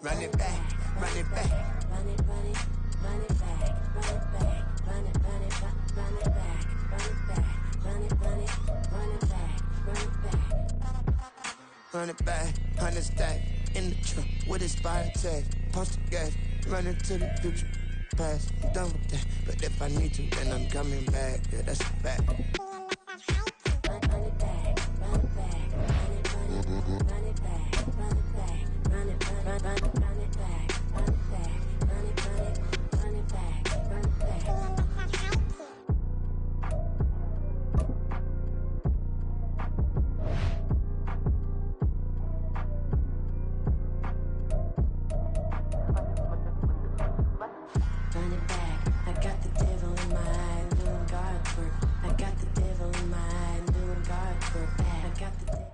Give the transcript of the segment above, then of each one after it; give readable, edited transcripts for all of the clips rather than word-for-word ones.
run it back, run it back. Run it, run it, run it back, run it back, run it, run it, run it back, run it back, run it, run it, run it back, run it back. Run it back, 100 stack, in the truck with his fire tag. Post the gas, running to the future, past. I'm done with that, but if I need to, then I'm coming back. Yeah, that's a fact. Run it back, run it back, run it, run it, run it back, run it back, run it, run it back, run it back, run it, run it, run it back, run it back. Run it back, I got the devil in my eye, I'm doing guard work. I got the devil in my eye, I'm doing guard work. I got the devil.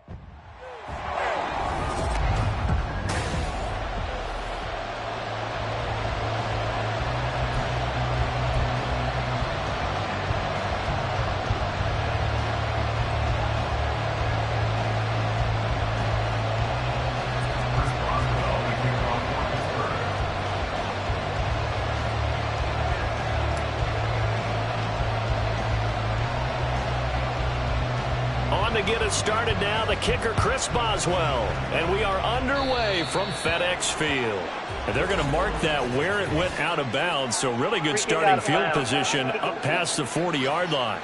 To get us started now, the kicker, Chris Boswell. And we are underway from FedEx Field. And they're going to mark that where it went out of bounds, so really good starting field position up past the 40-yard line.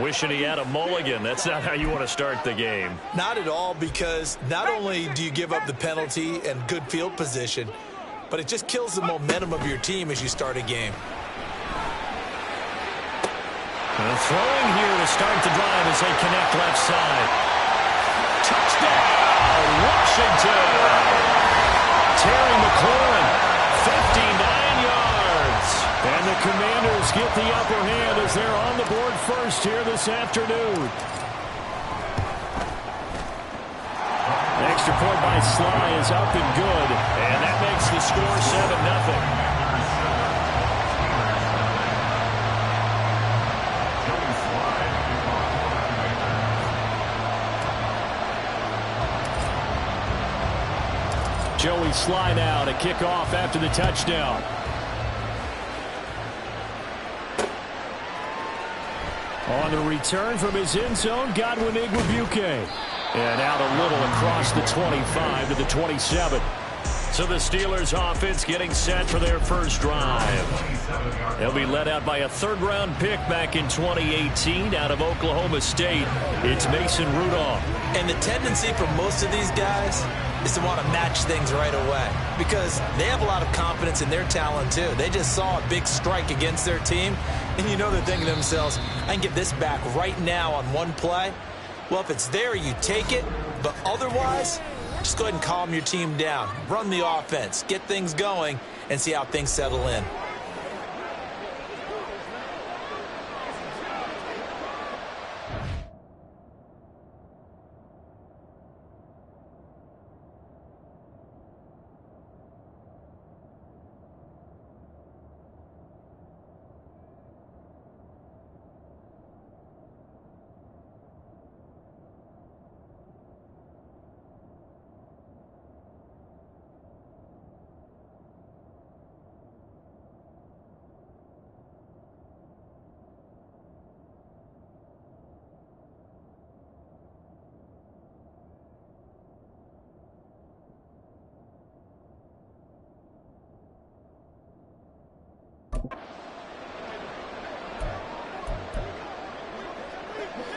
Wishing he had a mulligan. That's not how you want to start the game. Not at all, because not only do you give up the penalty and good field position, but it just kills the momentum of your team as you start a game. And throwing here to start the drive as they connect left side. Touchdown, Washington! Terry McLaurin, 59 yards. And the Commanders get the upper hand as they're on the board first here this afternoon. The extra point by Sly is up and good. And that makes the score 7-0. Joey Sly now to kick off after the touchdown. On the return from his end zone, Godwin Igwebuike. And out a little across the 25 to the 27. So the Steelers offense getting set for their first drive. They'll be led out by a third-round pick back in 2018 out of Oklahoma State. It's Mason Rudolph. And the tendency for most of these guys is to want to match things right away because they have a lot of confidence in their talent too. They just saw a big strike against their team, and you know they're thinking to themselves, I can get this back right now on one play. Well, if it's there, you take it, but otherwise, just go ahead and calm your team down. Run the offense, get things going, and see how things settle in.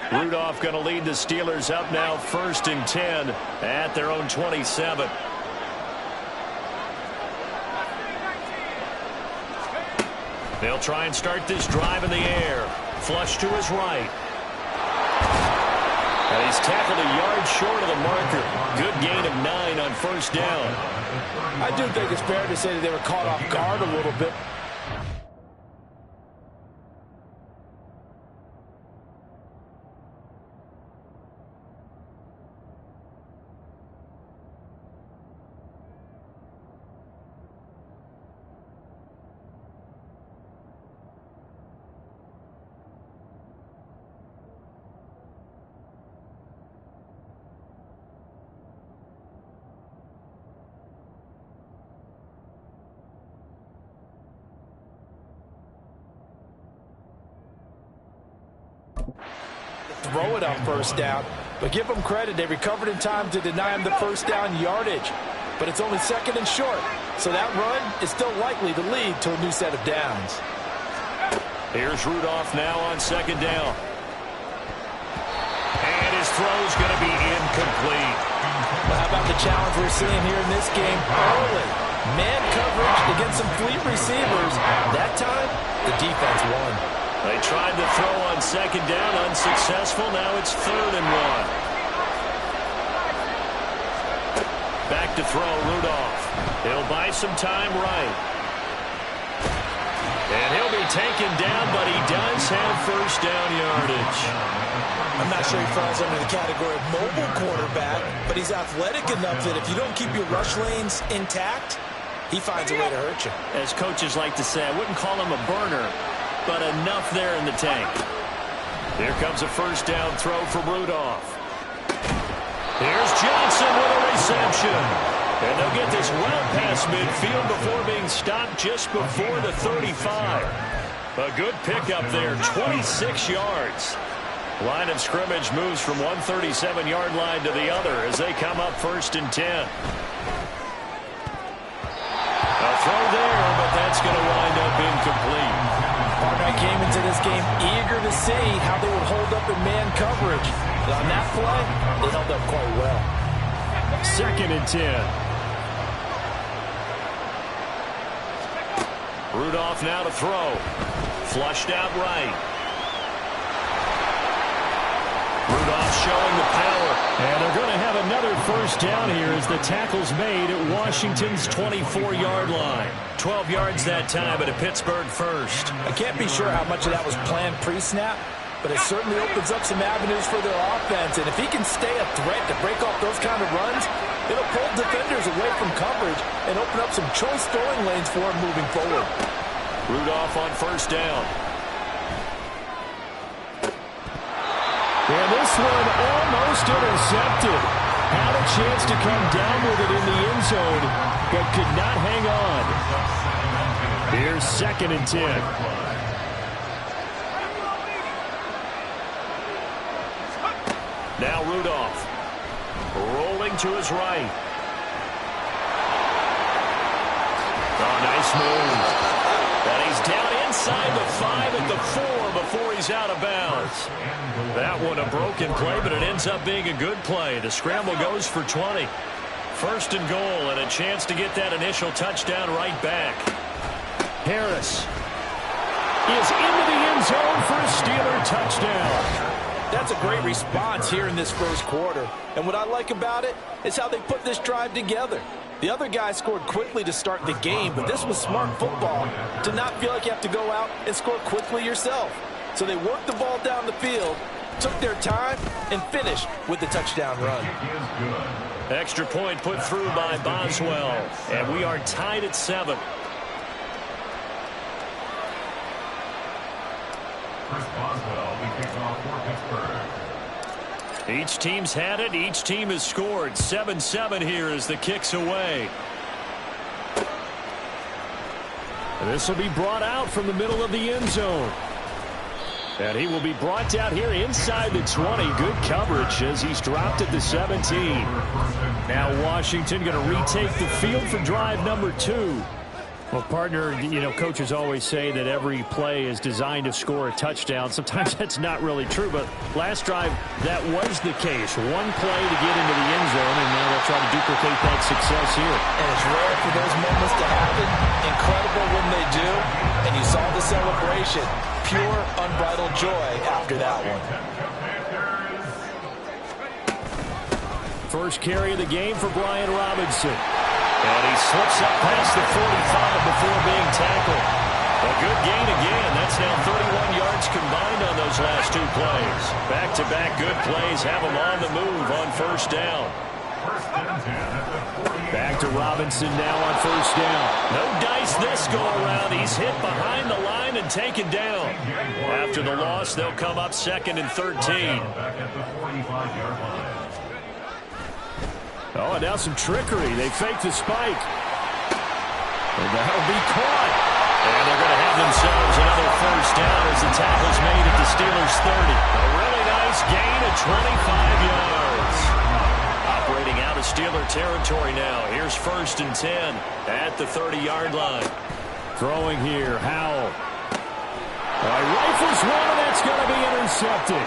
Rudolph going to lead the Steelers up now 1st and 10 at their own 27. They'll try and start this drive in the air. Flush to his right. And he's tackled a yard short of the marker. Good gain of 9 on first down. I do think it's fair to say that they were caught off guard a little bit. Throw it on first down, but give them credit. They recovered in time to deny him the first down yardage. But it's only second and short, so that run is still likely to lead to a new set of downs. Here's Rudolph now on second down. And his throw's going to be incomplete. Well, how about the challenge we're seeing here in this game early? Man coverage against some fleet receivers. That time, the defense won. They tried to throw on second down, unsuccessful. Now it's 3rd and 1. Back to throw, Rudolph. He'll buy some time right. And he'll be taken down, but he does have first down yardage. I'm not sure he falls under the category of mobile quarterback, but he's athletic enough that if you don't keep your rush lanes intact, he finds a way to hurt you. As coaches like to say, I wouldn't call him a burner, but enough there in the tank. Here comes a first down throw for Rudolph. Here's Johnson with a reception. And they'll get this well past midfield before being stopped just before the 35. A good pickup there, 26 yards. Line of scrimmage moves from one 37-yard line to the other as they come up 1st and 10. A throw there, but that's going to wind up incomplete. Partner came into this game eager to see how they would hold up in man coverage. But on that play, they held up quite well. 2nd and 10. Rudolph now to throw. Flushed out right. Rudolph showing the power. And they're going to have another first down here as the tackle's made at Washington's 24-yard line. 12 yards that time, but a Pittsburgh first. I can't be sure how much of that was planned pre-snap, but it certainly opens up some avenues for their offense. And if he can stay a threat to break off those kind of runs, it'll pull defenders away from coverage and open up some choice throwing lanes for him moving forward. Rudolph on first down. And this one almost intercepted. Had a chance to come down with it in the end zone, but could not hang on. Here's 2nd and 10. Now Rudolph. Rolling to his right. Oh, nice move. And he's down inside the 5 at the 4 before he's out of bounds. That one a broken play, but it ends up being a good play. The scramble goes for 20. 1st and goal, and a chance to get that initial touchdown right back. Harris is into the end zone for a Steeler touchdown. That's a great response here in this first quarter. And what I like about it is how they put this drive together. The other guy scored quickly to start the game, but this was smart football to not feel like you have to go out and score quickly yourself. So they worked the ball down the field, took their time, and finished with the touchdown run. Extra point put through by Boswell, and we are tied at 7. Each team's had it. Each team has scored. 7-7 here as the kick's away. And this will be brought out from the middle of the end zone. And he will be brought down here inside the 20. Good coverage as he's dropped at the 17. Now Washington going to retake the field for drive number 2. Well, partner, you know, coaches always say that every play is designed to score a touchdown. Sometimes that's not really true, but last drive, that was the case. One play to get into the end zone, and now they'll try to duplicate that success here. And it's rare for those moments to happen. Incredible when they do. And you saw the celebration. Pure, unbridled joy after that one. First carry of the game for Brian Robinson. And he slips up past the 45 before being tackled. A good gain again. That's now 31 yards combined on those last 2 plays. Back-to-back good plays have him on the move on first down. Back to Robinson now on first down. No dice this go-around. He's hit behind the line and taken down. After the loss, they'll come up 2nd and 13. Oh, and now some trickery. They fake the spike. And that'll be caught. And they're going to have themselves another first down as the tackle's made at the Steelers' 30. A really nice gain of 25 yards. Operating out of Steeler territory now. Here's 1st and 10 at the 30-yard line. Throwing here, Howell. Rifles one, and that's going to be intercepted.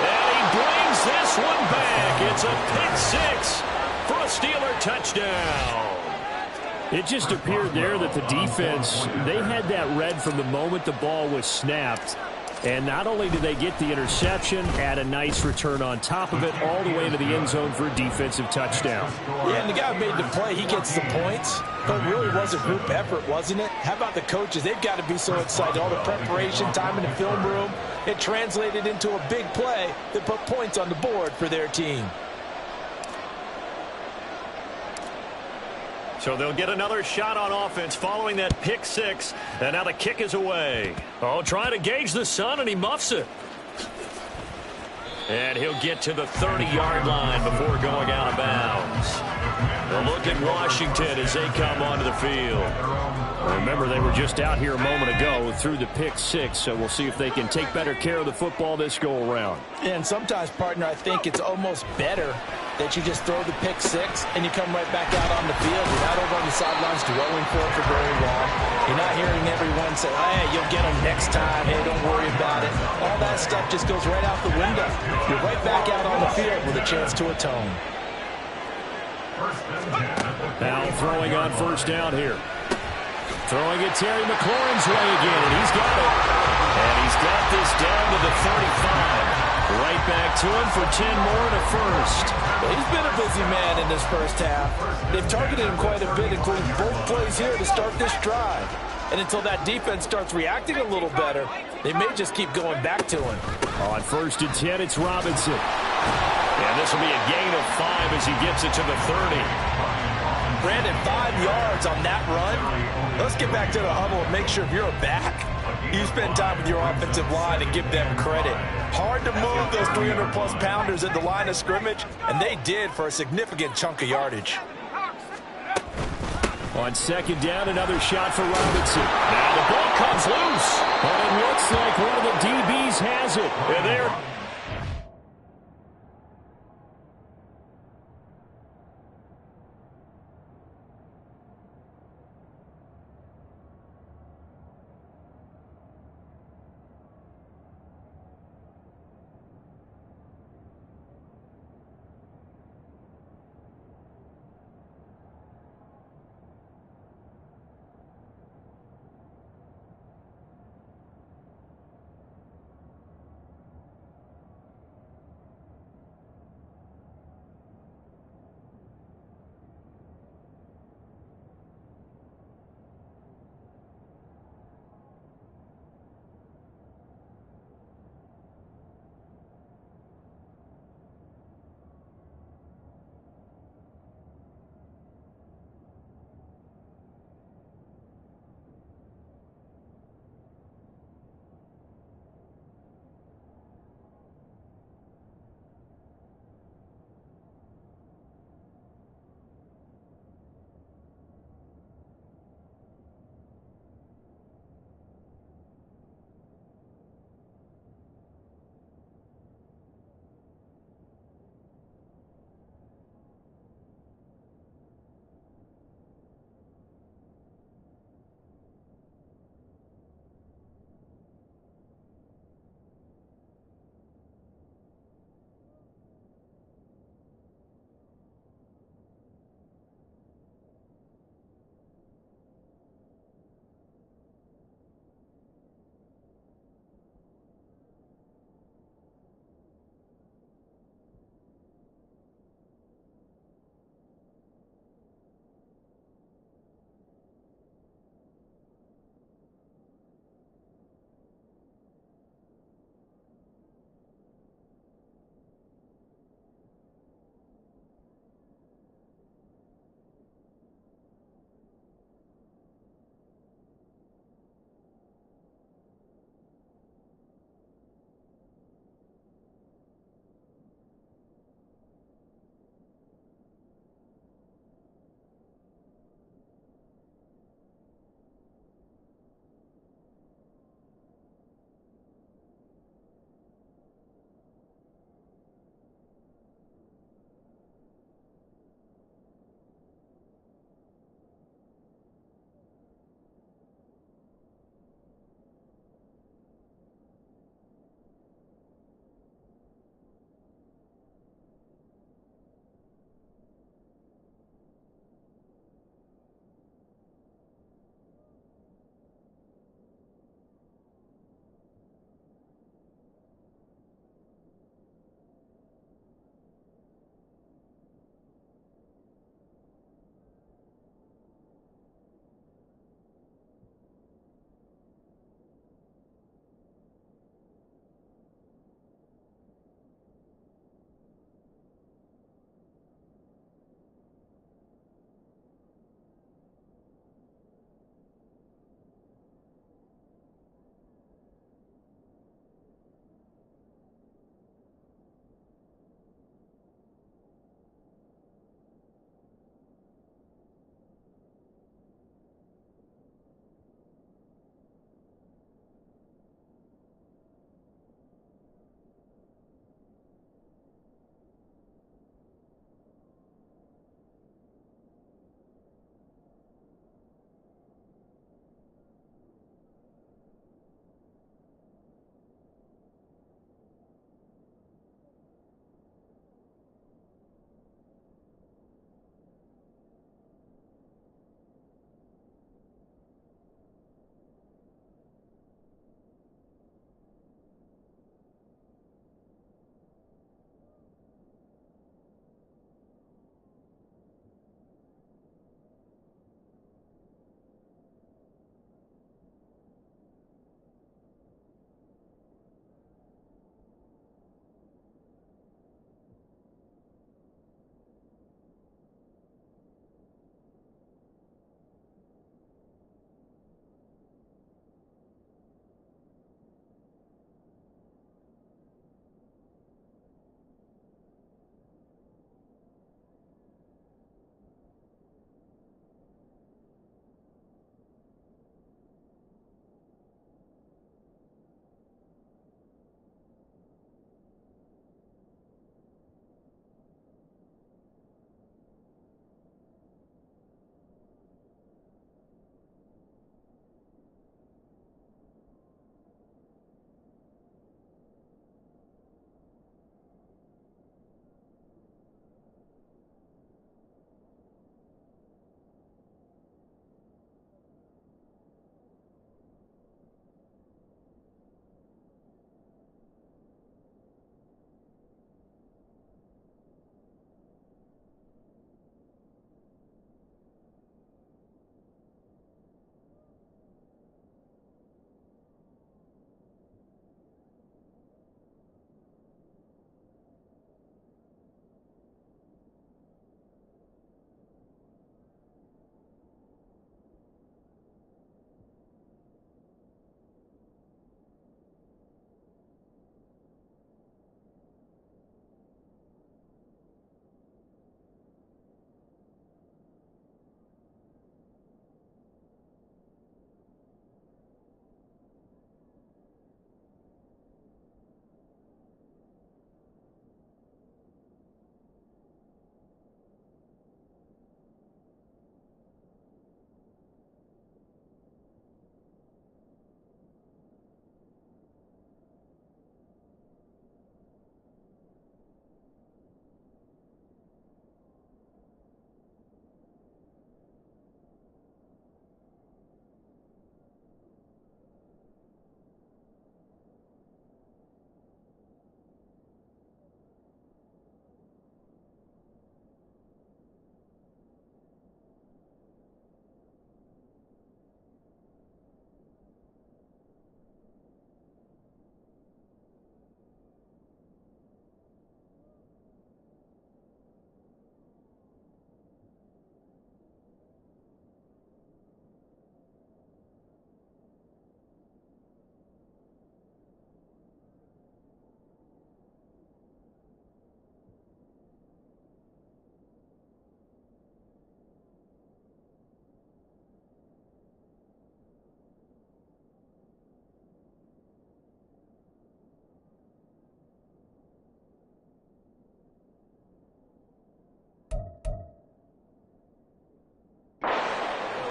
And he brings this one back. It's a pick six for a Steeler touchdown. It just appeared there that the defense, they had that read from the moment the ball was snapped. And not only did they get the interception, add a nice return on top of it, all the way into the end zone for a defensive touchdown. Yeah, and the guy who made the play, he gets the points. But it really was a group effort, wasn't it? How about the coaches? They've got to be so excited. All the preparation, time in the film room, it translated into a big play that put points on the board for their team. So they'll get another shot on offense following that pick six. And now the kick is away. Oh, trying to gauge the sun, and he muffs it. And he'll get to the 30-yard line before going out of bounds. A look at Washington as they come onto the field. Remember, they were just out here a moment ago through the pick six, so we'll see if they can take better care of the football this go-around. And sometimes, partner, I think it's almost better that you just throw the pick six and you come right back out on the field. You're not over on the sidelines dwelling for it for very long. You're not hearing everyone say, hey, you'll get them next time. Hey, don't worry about it. All that stuff just goes right out the window. You're right back out on the field with a chance to atone. Now throwing on 1st down here. Throwing it Terry McLaurin's way again, and he's got it. And he's got this down to the 35. Right back to him for 10 more to 1st. Well, he's been a busy man in this first half. They've targeted him quite a bit, including both plays here to start this drive. And until that defense starts reacting a little better, they may just keep going back to him. On 1st and 10, it's Robinson. And this will be a gain of 5 as he gets it to the 30. Brandon, 5 yards on that run. Let's get back to the huddle and make sure if you're a back, you spend time with your offensive line and give them credit. Hard to move those 300-plus pounders at the line of scrimmage, and they did for a significant chunk of yardage. On 2nd down, another shot for Robinson. Now the ball comes loose. But it looks like one of the DBs has it. And there.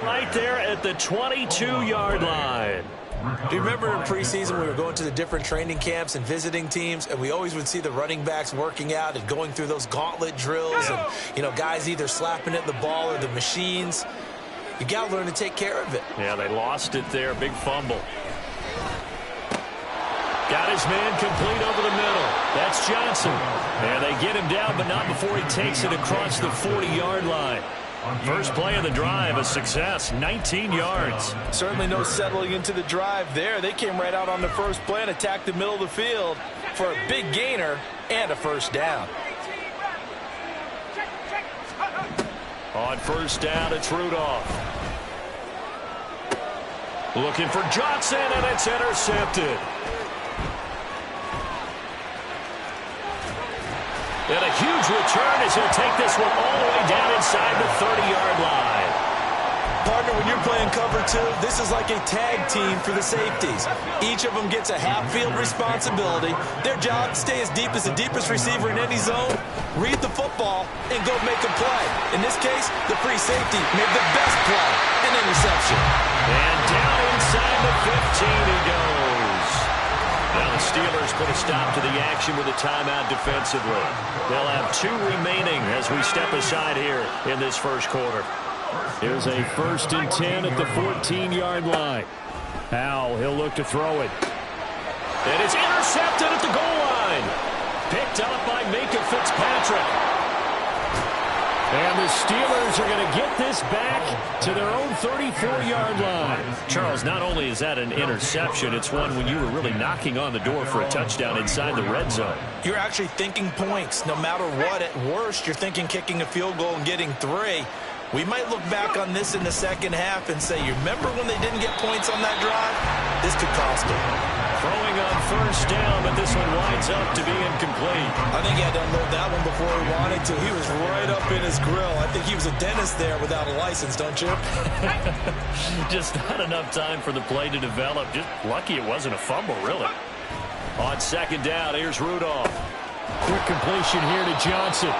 right there at the 22-yard line. Do you remember in preseason we were going to the different training camps and visiting teams, and we always would see the running backs working out and going through those gauntlet drills and, you know, guys either slapping at the ball or the machines. You got to learn to take care of it. Yeah, they lost it there. Big fumble. Got his man complete over the middle. That's Johnson. And they get him down, but not before he takes it across the 40-yard line. First play of the drive, a success, 19 yards. Certainly no settling into the drive there. They came right out on the first play and attacked the middle of the field for a big gainer and a first down. On first down, it's Rudolph. Looking for Johnson, and it's intercepted. And a huge return as he'll take this one all the way down inside the 30-yard line. Partner, when you're playing cover two, this is like a tag team for the safeties. Each of them gets a half-field responsibility. Their job, stay as deep as the deepest receiver in any zone, read the football, and go make a play. In this case, the free safety made the best play, an interception. And down inside the 15 he goes. Now the Steelers put a stop to the action with a timeout defensively. They'll have 2 remaining as we step aside here in this first quarter. Here's a 1st and 10 at the 14-yard line. Howell, he'll look to throw it. And it's intercepted at the goal line. Picked up by Minkah Fitzpatrick. And the Steelers are going to get this back to their own 34-yard line. Charles, not only is that an interception, it's one when you were really knocking on the door for a touchdown inside the red zone. You're actually thinking points. No matter what, at worst, you're thinking kicking a field goal and getting 3. We might look back on this in the second half and say, you remember when they didn't get points on that drive? This could cost them. Throwing on first down, but this one winds up to be incomplete. I think he had to unload that one before he wanted to. He was right up in his grill. I think he was a dentist there without a license, don't you? Just not enough time for the play to develop. Just lucky it wasn't a fumble, really. On second down, here's Rudolph. Quick completion here to Johnson.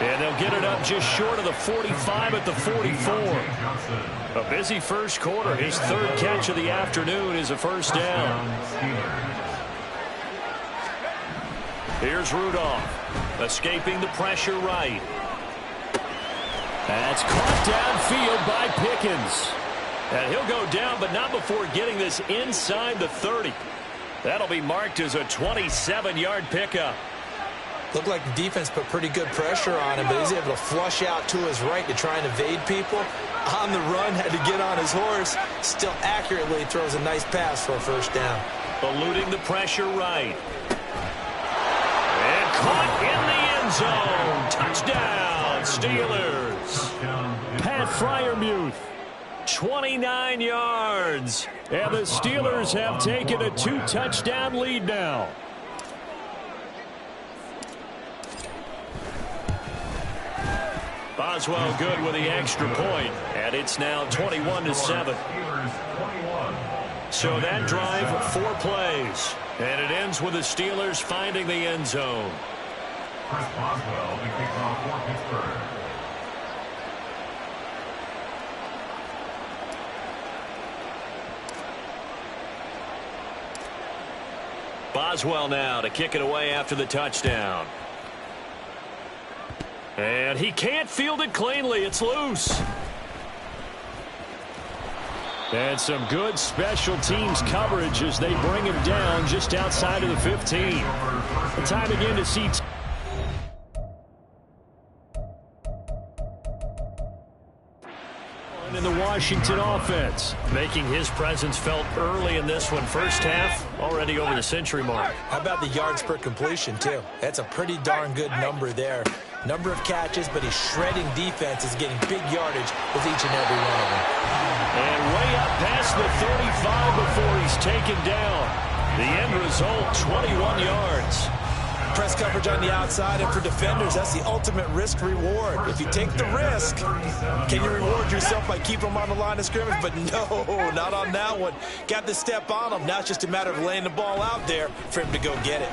And they'll get it up just short of the 45 at the 44. A busy first quarter. His 3rd catch of the afternoon is a first down. Here's Rudolph, escaping the pressure right. That's caught downfield by Pickens. And he'll go down, but not before getting this inside the 30. That'll be marked as a 27-yard pickup. Looked like the defense put pretty good pressure on him, but he's able to flush out to his right to try and evade people. On the run, had to get on his horse. Still accurately throws a nice pass for a first down. Eluding the pressure right. And caught in the end zone. Touchdown, Steelers. Pat Freiermuth, 29 yards. And the Steelers have taken a 2-touchdown lead now. Boswell good with the extra point, and it's now 21-7. So that drive, 4 plays, and it ends with the Steelers finding the end zone. Chris Boswell, the kickoff for Pittsburgh. Boswell now to kick it away after the touchdown. And he can't field it cleanly. It's loose. And some good special teams coverage as they bring him down just outside of the 15. The time again to see in the Washington offense, making his presence felt early in this one. First half, already over the century mark. How about the yards per completion, too? That's a pretty darn good number there. Number of catches, but he's shredding defenses, getting big yardage with each and every one of them. And way up past the 35 before he's taken down. The end result, 21 yards. Press coverage on the outside, and for defenders, that's the ultimate risk-reward. If you take the risk, can you reward yourself by keeping them on the line of scrimmage? But no, not on that one. Got the step on him. Now it's just a matter of laying the ball out there for him to go get it.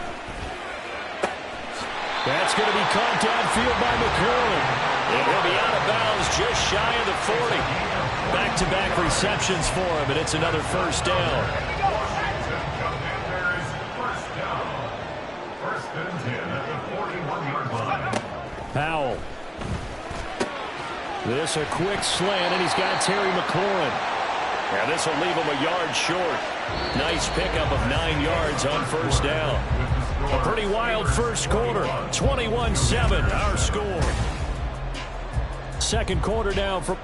That's going to be caught downfield by McLaurin. And he'll be out of bounds just shy of the 40. Back-to-back receptions for him, and it's another first down. First and 10 at the 41-yard line. Powell. This a quick slant, and he's got Terry McLaurin. And this will leave him a yard short. Nice pickup of 9 yards on first down. A pretty wild first quarter. 21-7, our score. Second quarter now for...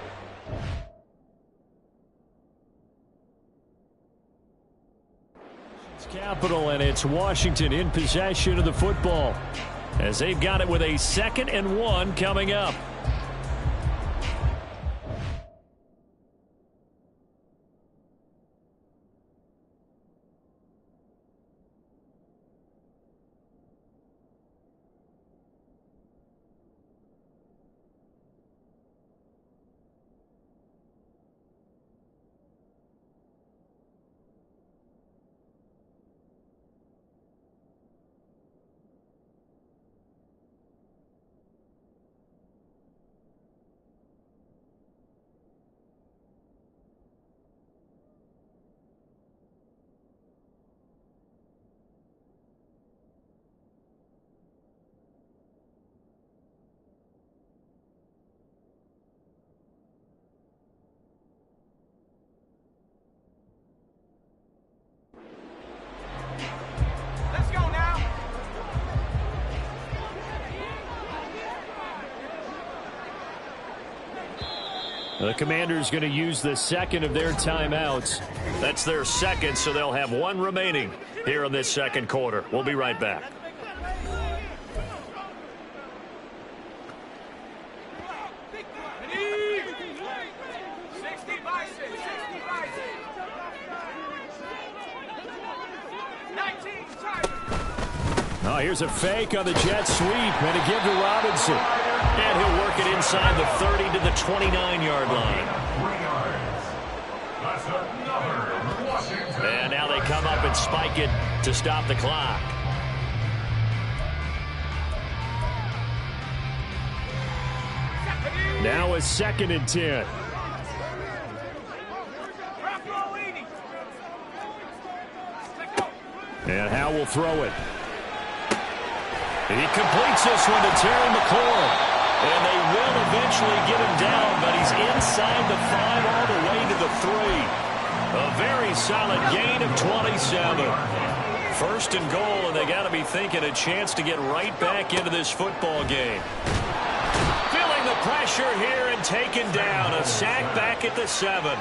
Capital, and it's Washington in possession of the football as they've got it with a 2nd and 1 coming up. The Commanders going to use the second of their timeouts. That's their second, so they'll have one remaining here in this second quarter. We'll be right back. Oh, here's a fake on the jet sweep and a give to Robinson. And he'll work it inside the 30 to the 29-yard line. And now they come up and spike it to stop the clock. Now a 2nd and 10. And Howe will throw it. He completes this one to Terry McLaurin. And they will eventually get him down, but he's inside the 5 all the way to the 3. A very solid gain of 27. 1st and goal, and they got to be thinking a chance to get right back into this football game. Feeling the pressure here and taken down. A sack back at the 7.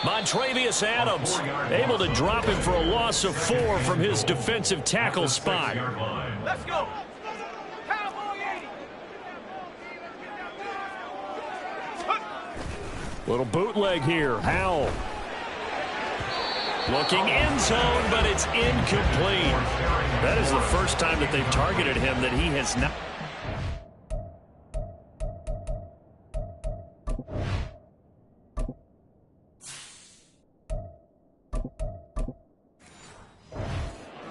Montravius Adams able to drop him for a loss of 4 from his defensive tackle spot. Let's go. Little bootleg here. Howell. Looking end zone, but it's incomplete. That is the first time that they've targeted him that he has not.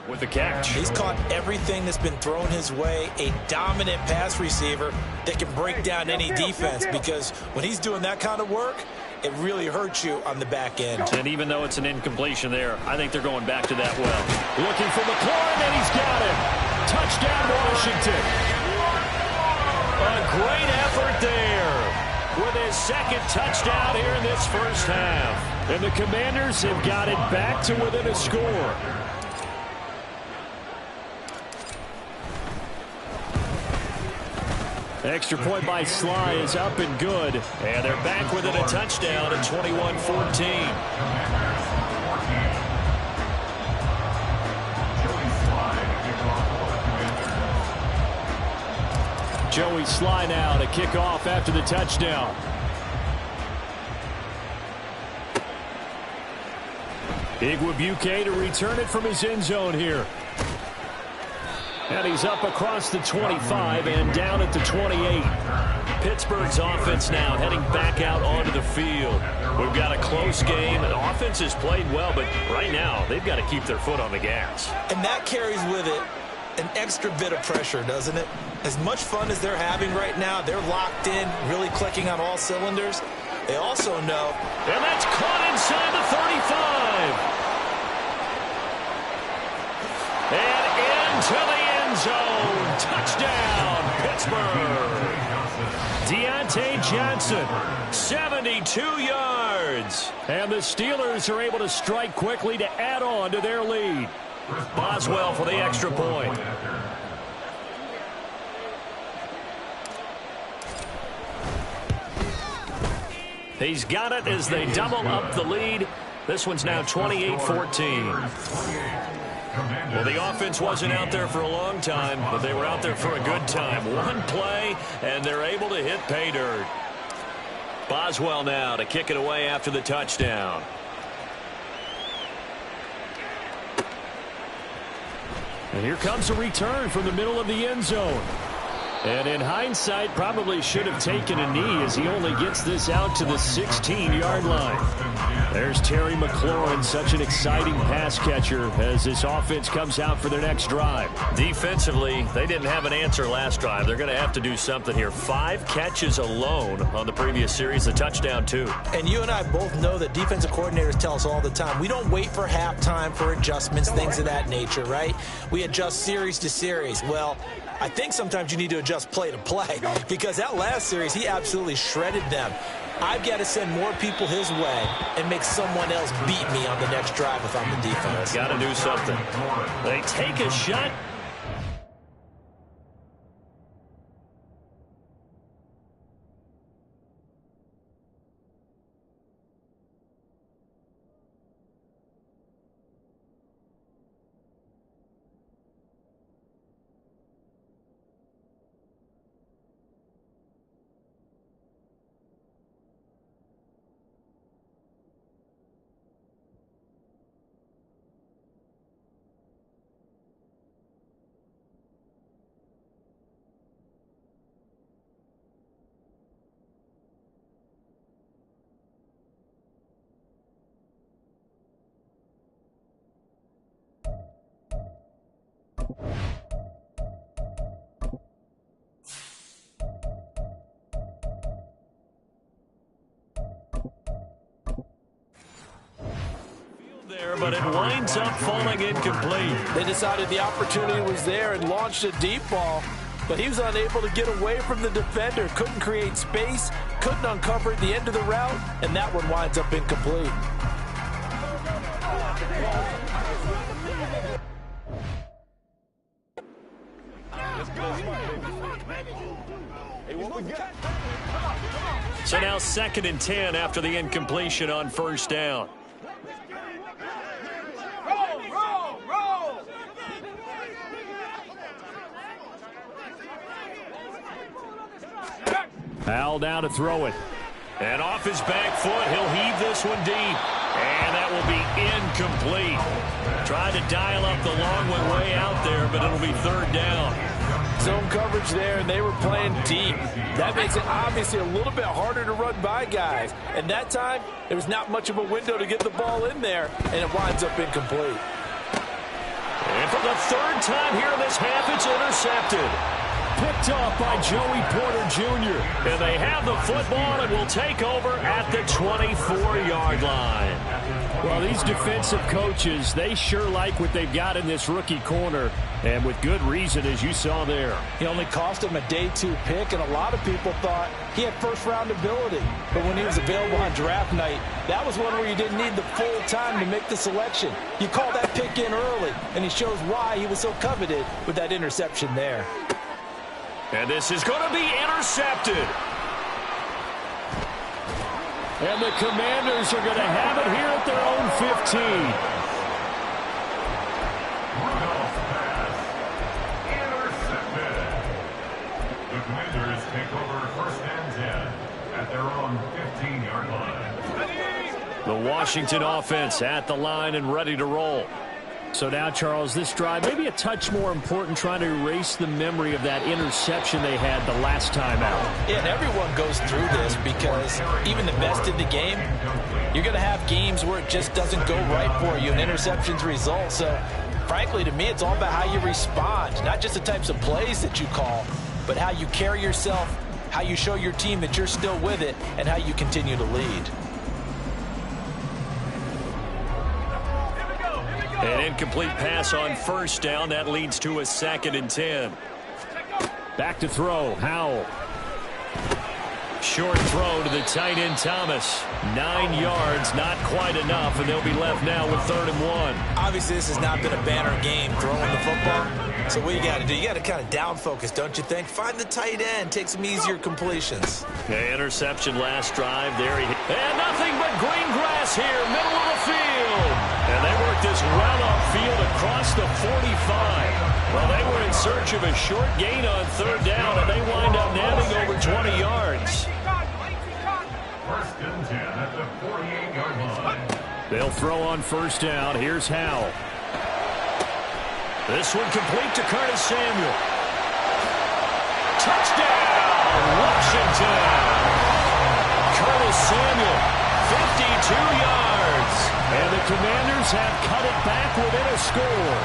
With the catch. He's caught everything that's been thrown his way. A dominant pass receiver that can break down any defense, because when he's doing that kind of work, it really hurts you on the back end. And even though it's an incompletion there, I think they're going back to that well. Looking for McLaurin, and he's got him. Touchdown, Washington. A great effort there with his 2nd touchdown here in this first half. And the Commanders have got it back to within a score. Extra point by Sly is up and good. And they're back within a touchdown at 21-14. Joey Sly now to kick off after the touchdown. Igwebuike to return it from his end zone here. And he's up across the 25 and down at the 28. Pittsburgh's offense now heading back out onto the field. We've got a close game. The offense has played well, but right now they've got to keep their foot on the gas. And that carries with it an extra bit of pressure, doesn't it? As much fun as they're having right now, they're locked in, really clicking on all cylinders. They also know. And that's caught inside the 35. And into the end zone. Touchdown, Pittsburgh. Deontay Johnson, 72 yards. And the Steelers are able to strike quickly to add on to their lead. Boswell for the extra point. He's got it as they double up the lead. This one's now 28-14. Well, the offense wasn't out there for a long time, but they were out there for a good time. One play, and they're able to hit pay dirt. Boswell now to kick it away after the touchdown. And here comes a return from the middle of the end zone. And in hindsight, probably should have taken a knee as he only gets this out to the 16-yard line. There's Terry McLaurin, such an exciting pass catcher as this offense comes out for their next drive. Defensively, they didn't have an answer last drive. They're going to have to do something here. 5 catches alone on the previous series, a touchdown too. And you and I both know that defensive coordinators tell us all the time, we don't wait for halftime for adjustments, things of that nature, right? We adjust series to series. Well, I think sometimes you need to adjust play to play because that last series, he absolutely shredded them. I've got to send more people his way and make someone else beat me on the next drive if I'm the defense. Got to do something. They take a shot. But it winds up falling incomplete. They decided the opportunity was there and launched a deep ball, but he was unable to get away from the defender, couldn't create space, couldn't uncover at the end of the route, and that one winds up incomplete. So now 2nd and 10 after the incompletion on first down. Al down to throw it. And off his back foot, he'll heave this one deep. And that will be incomplete. Tried to dial up the long one way out there, but it'll be 3rd down. Zone coverage there, and they were playing deep. That makes it obviously a little bit harder to run by guys. And that time, there was not much of a window to get the ball in there, and it winds up incomplete. And for the 3rd time here in this half, it's intercepted. Picked off by Joey Porter Jr. And they have the football and will take over at the 24-yard line. Well, these defensive coaches, they sure like what they've got in this rookie corner, and with good reason, as you saw there. He only cost him a day 2 pick, and a lot of people thought he had first-round ability. But when he was available on draft night, that was one where you didn't need the full time to make the selection. You call that pick in early, and he shows why he was so coveted with that interception there. And this is going to be intercepted. And the Commanders are going to have it here at their own 15. Intercepted. The Commanders take over 1st and 10 at their own 15-yard line. The Washington offense at the line and ready to roll. So now, Charles, this drive maybe a touch more important, trying to erase the memory of that interception they had the last time out. Yeah, and everyone goes through this because even the best in the game, you're going to have games where it just doesn't go right for you, and interceptions result. So frankly, to me, it's all about how you respond, not just the types of plays that you call, but how you carry yourself, how you show your team that you're still with it, and how you continue to lead. An incomplete pass on first down. That leads to a 2nd and 10. Back to throw, Howell. Short throw to the tight end, Thomas. 9 yards, not quite enough, and they'll be left now with 3rd and 1. Obviously, this has not been a banner game throwing the football. So what you got to do, you got to kind of down focus, don't you think? Find the tight end, take some easier completions. Okay, interception last drive. There he and nothing but green grass here, middle of the field. And they work this well upfield across the 45. Well, they were in search of a short gain on 3rd down, and they wind up nabbing over 20 yards. 1st and 10 at the 48-yard line. They'll throw on 1st down. Here's Howell. This one complete to Curtis Samuel. Touchdown, Washington. Curtis Samuel, 52 yards. And the Commanders have cut it back within a score.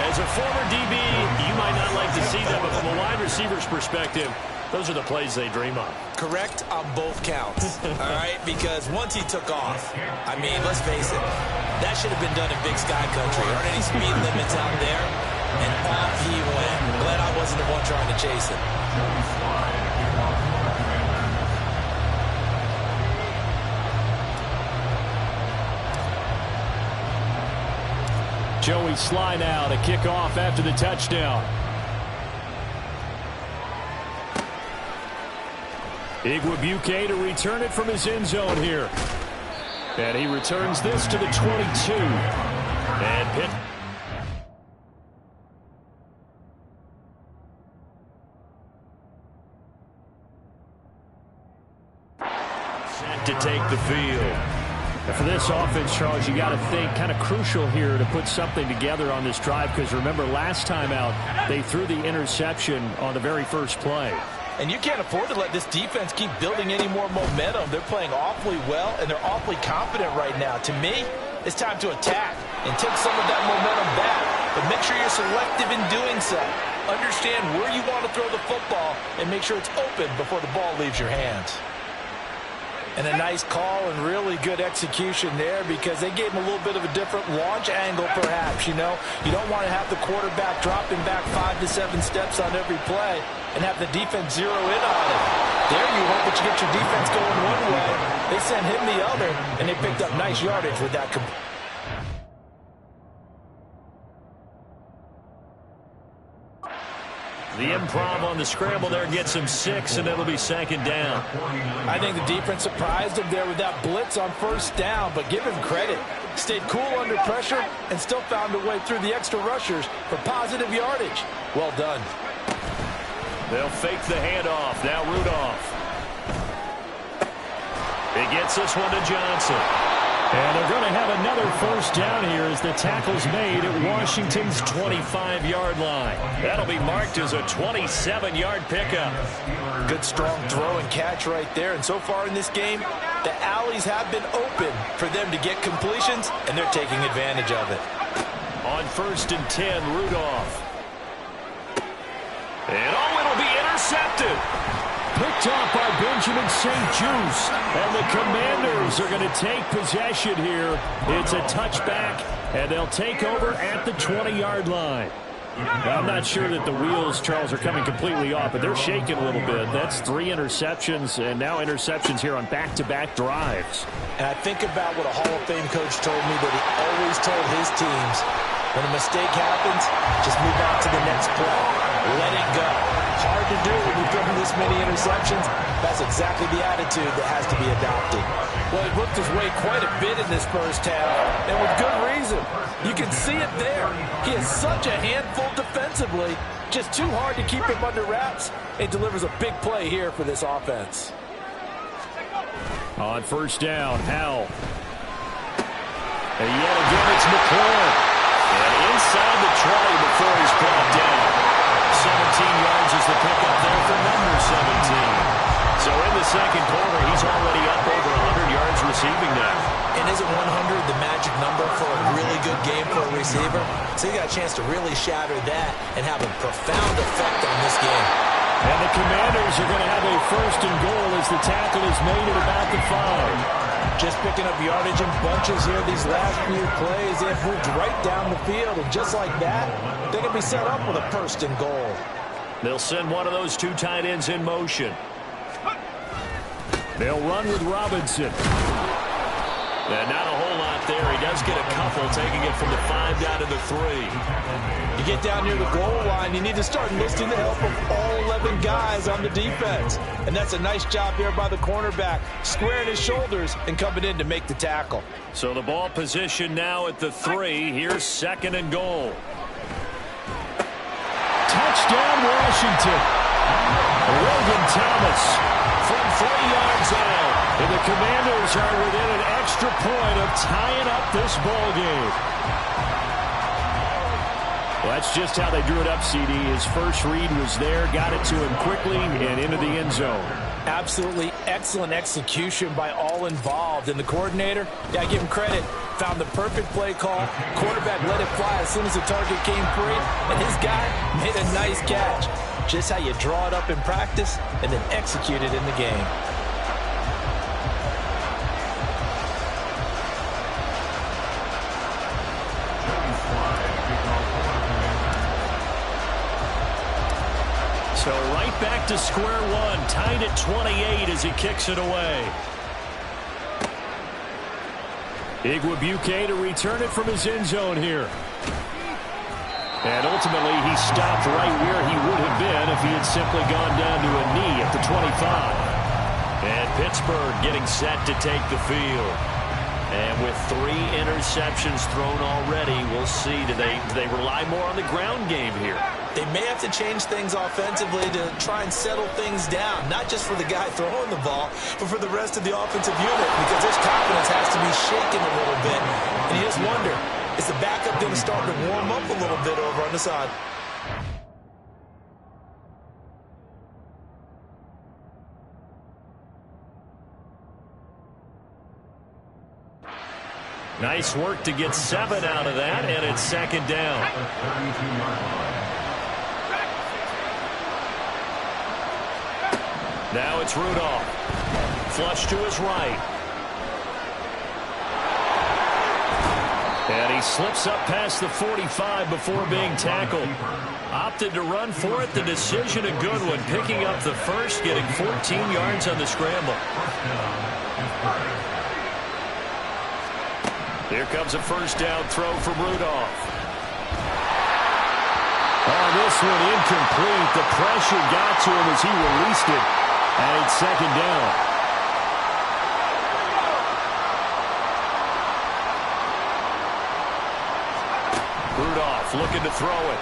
As a former DB, you might not like to see that, but from a wide receiver's perspective, those are the plays they dream of. Correct on both counts, all right? Because once he took off, I mean, let's face it, that should have been done in Big Sky Country. There aren't any speed limits out there, and off he went. Glad I wasn't the one trying to chase him. Joey Sly now to kick off after the touchdown. Igwebuike to return it from his end zone here. And he returns this to the 22. And Pitt set to take the field. For this offense, Charles, you got to think kind of crucial here to put something together on this drive, because remember last time out they threw the interception on the very first play. And you can't afford to let this defense keep building any more momentum. They're playing awfully well, and they're awfully confident right now. To me, it's time to attack and take some of that momentum back. But make sure you're selective in doing so. Understand where you want to throw the football and make sure it's open before the ball leaves your hands. And a nice call and really good execution there, because they gave him a little bit of a different launch angle perhaps, you know. You don't want to have the quarterback dropping back 5 to 7 steps on every play and have the defense zero in on it. There you hope that you get your defense going one way. They sent him the other, and they picked up nice yardage with that. The improv on the scramble there gets him 6, and it'll be 2nd down. I think the defense surprised him there with that blitz on 1st down, but give him credit. Stayed cool under pressure and still found a way through the extra rushers for positive yardage. Well done. They'll fake the handoff. Now Rudolph. He gets this one to Johnson. And they're going to have another 1st down here as the tackle's made at Washington's 25-yard line. That'll be marked as a 27-yard pickup. Good strong throw and catch right there. And so far in this game, the alleys have been open for them to get completions, and they're taking advantage of it. On 1st and 10, Rudolph. And it'll be intercepted. Picked off by Benjamin St. Juice. And the Commanders are going to take possession here. It's a touchback, and they'll take over at the 20-yard line. Well, I'm not sure that the wheels, Charles, are coming completely off, but they're shaking a little bit. That's 3 interceptions, and now interceptions here on back-to-back drives. And I think about what a Hall of Fame coach told me that he always told his teams, when a mistake happens, just move on to the next play. Let it go. Hard to do when you throw this many interceptions. That's exactly the attitude that has to be adopted. Well, he worked his way quite a bit in this first half, and with good reason. You can see it there. He is such a handful defensively. Just too hard to keep him under wraps. He delivers a big play here for this offense. On 1st down, Howell. And yet again, it's McLaurin. And inside the 20 before he's brought down. 17 yards is the pickup there for number 17. So in the second quarter, he's already up over 100 yards receiving now. And isn't 100 the magic number for a really good game for a receiver, so he got a chance to really shatter that and have a profound effect on this game. And the Commanders are going to have a first and goal as the tackle is made at about the 5. Just picking up yardage in bunches here these last few plays. They have moved right down the field, and just like that, they're going to be set up with a first and goal. They'll send one of those two tight ends in motion. They'll run with Robinson. And not a whole lot there. He does get a couple, taking it from the 5 down to the 3. You get down near the goal line, you need to start enlisting the help of all 11 guys on the defense. And that's a nice job there by the cornerback, squaring his shoulders and coming in to make the tackle. So the ball position now at the 3. Here's second and goal. Touchdown, Washington. Logan Thomas from 3 yards out. And the Commanders are within an extra point of tying up this ball game. Well, that's just how they drew it up, CD. His first read was there, got it to him quickly, and into the end zone. Absolutely excellent execution by all involved. And the coordinator, yeah, I give him credit, found the perfect play call. Quarterback let it fly as soon as the target came free, and his guy made a nice catch. Just how you draw it up in practice and then execute it in the game. So right back to square one, tied at 28 as he kicks it away. Igwebuike to return it from his end zone here. And ultimately, he stopped right where he would have been if he had simply gone down to a knee at the 25. And Pittsburgh getting set to take the field. And with 3 interceptions thrown already, we'll see. Do they rely more on the ground game here? They may have to change things offensively to try and settle things down, not just for the guy throwing the ball, but for the rest of the offensive unit, because his confidence has to be shaken a little bit. And you just wonder, is the backup going to start to warm up a little bit over on the side? Nice work to get 7 out of that, and it's second down. Now it's Rudolph. Flush to his right. And he slips up past the 45 before being tackled. Opted to run for it. The decision a good one. Picking up the first, getting 14 yards on the scramble. Here comes a first down throw from Rudolph. Oh, this one incomplete. The pressure got to him as he released it. And it's second down. Rudolph looking to throw it.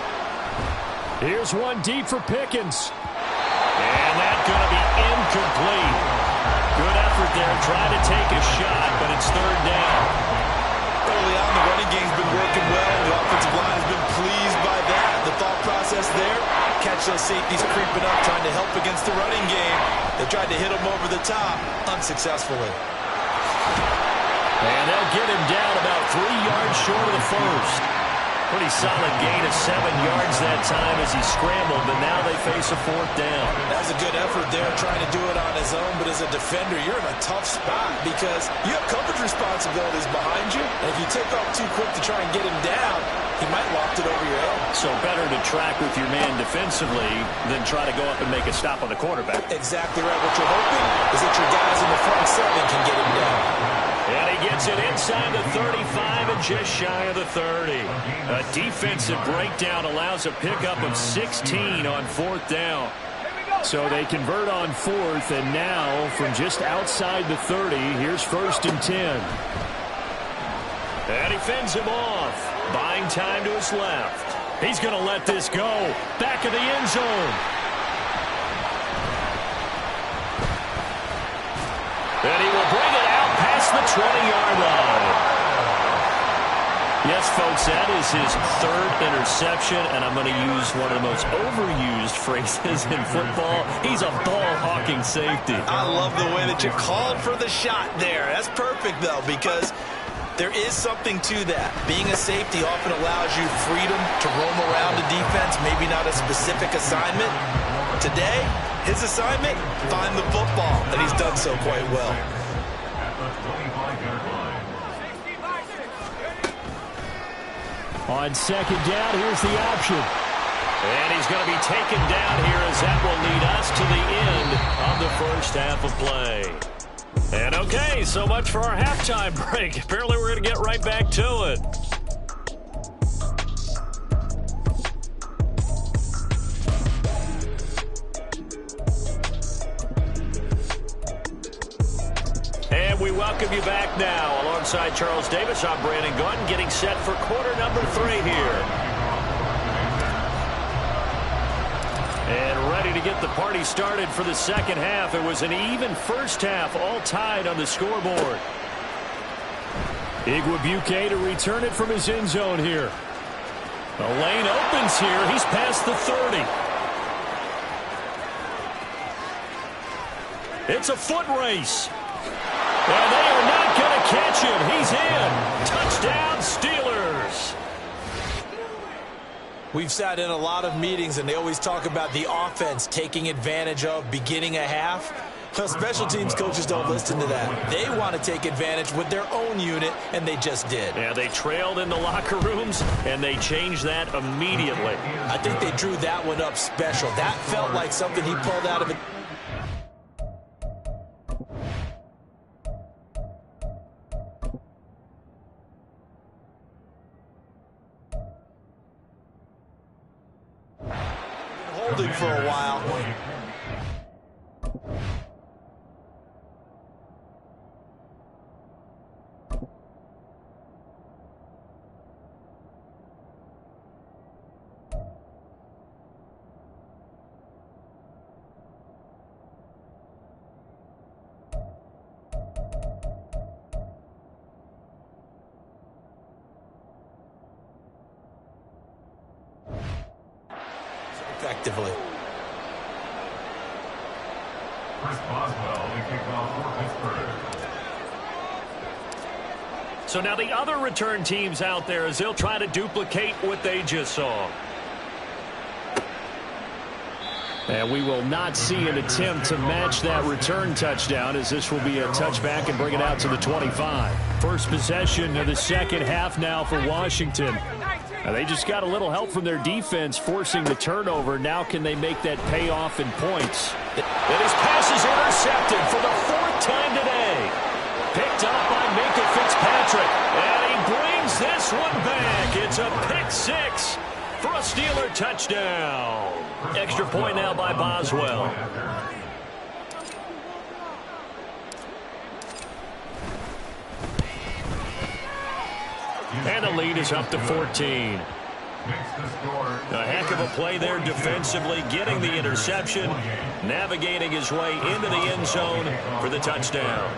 Here's one deep for Pickens. And that's going to be incomplete. Good effort there, trying to take a shot, but it's third down. Early on, the running game's been working well. The offensive line has been pleased by that. The thought process there, catch those safeties creeping up, trying to help against the running game. They tried to hit him over the top, unsuccessfully. And they'll get him down about 3 yards short of the first. Pretty solid gain of 7 yards that time as he scrambled, but now they face a fourth down. That was a good effort there, trying to do it on his own, but as a defender, you're in a tough spot because you have coverage responsibilities behind you, and if you take off too quick to try and get him down, he might loft it over your head. So better to track with your man defensively than try to go up and make a stop on the quarterback. Exactly right. What you're hoping is that your guys in the front 7 can get him down. And he gets it inside the 35 and just shy of the 30. A defensive breakdown allows a pickup of 16 on fourth down. So they convert on fourth, and now from just outside the 30, here's first and 10. And he fends him off. Buying time to his left. He's going to let this go. Back of the end zone. And he will bring it out past the 20-yard line. Yes, folks, that is his third interception, and I'm going to use one of the most overused phrases in football. He's a ball-hawking safety. I love the way that you called for the shot there. That's perfect, though, because There is something to that. Being a safety often allows you freedom to roam around the defense, maybe not a specific assignment. Today, his assignment, find the football, and he's done so quite well. On second down, here's the option. And he's going to be taken down here as that will lead us to the end of the first half of play. And okay, so much for our halftime break. Apparently we're going to get right back to it. And we welcome you back now. Alongside Charles Davis, I'm Brandon Gaudin, getting set for quarter number 3 here. And ready to get the party started for the second half. It was an even first half, all tied on the scoreboard. Igwebuike to return it from his end zone here. The lane opens here. He's past the 30. It's a foot race. And they are not going to catch him. He's in. Touchdown, Steelers. We've sat in a lot of meetings, and they always talk about the offense taking advantage of beginning a half. Well, special teams coaches don't listen to that. They want to take advantage with their own unit, and they just did. Yeah, they trailed in the locker rooms, and they changed that immediately. I think they drew that one up special. That felt like something he pulled out of it. Holding for a while. Effectively. Chris Boswell, the kickoff for Pittsburgh. So now the other return teams out there as they'll try to duplicate what they just saw. And we will not see an attempt to match that return touchdown, as this will be a touchback and bring it out to the 25. First possession of the second half now for Washington. Now they just got a little help from their defense forcing the turnover. Now can they make that pay off in points? And his pass is intercepted for the 4th time today. Picked up by Minka Fitzpatrick. And he brings this one back. It's a pick 6 for a Steeler touchdown. Extra point now by Boswell. And the lead is up to 14. A heck of a play there defensively, getting the interception, navigating his way into the end zone for the touchdown.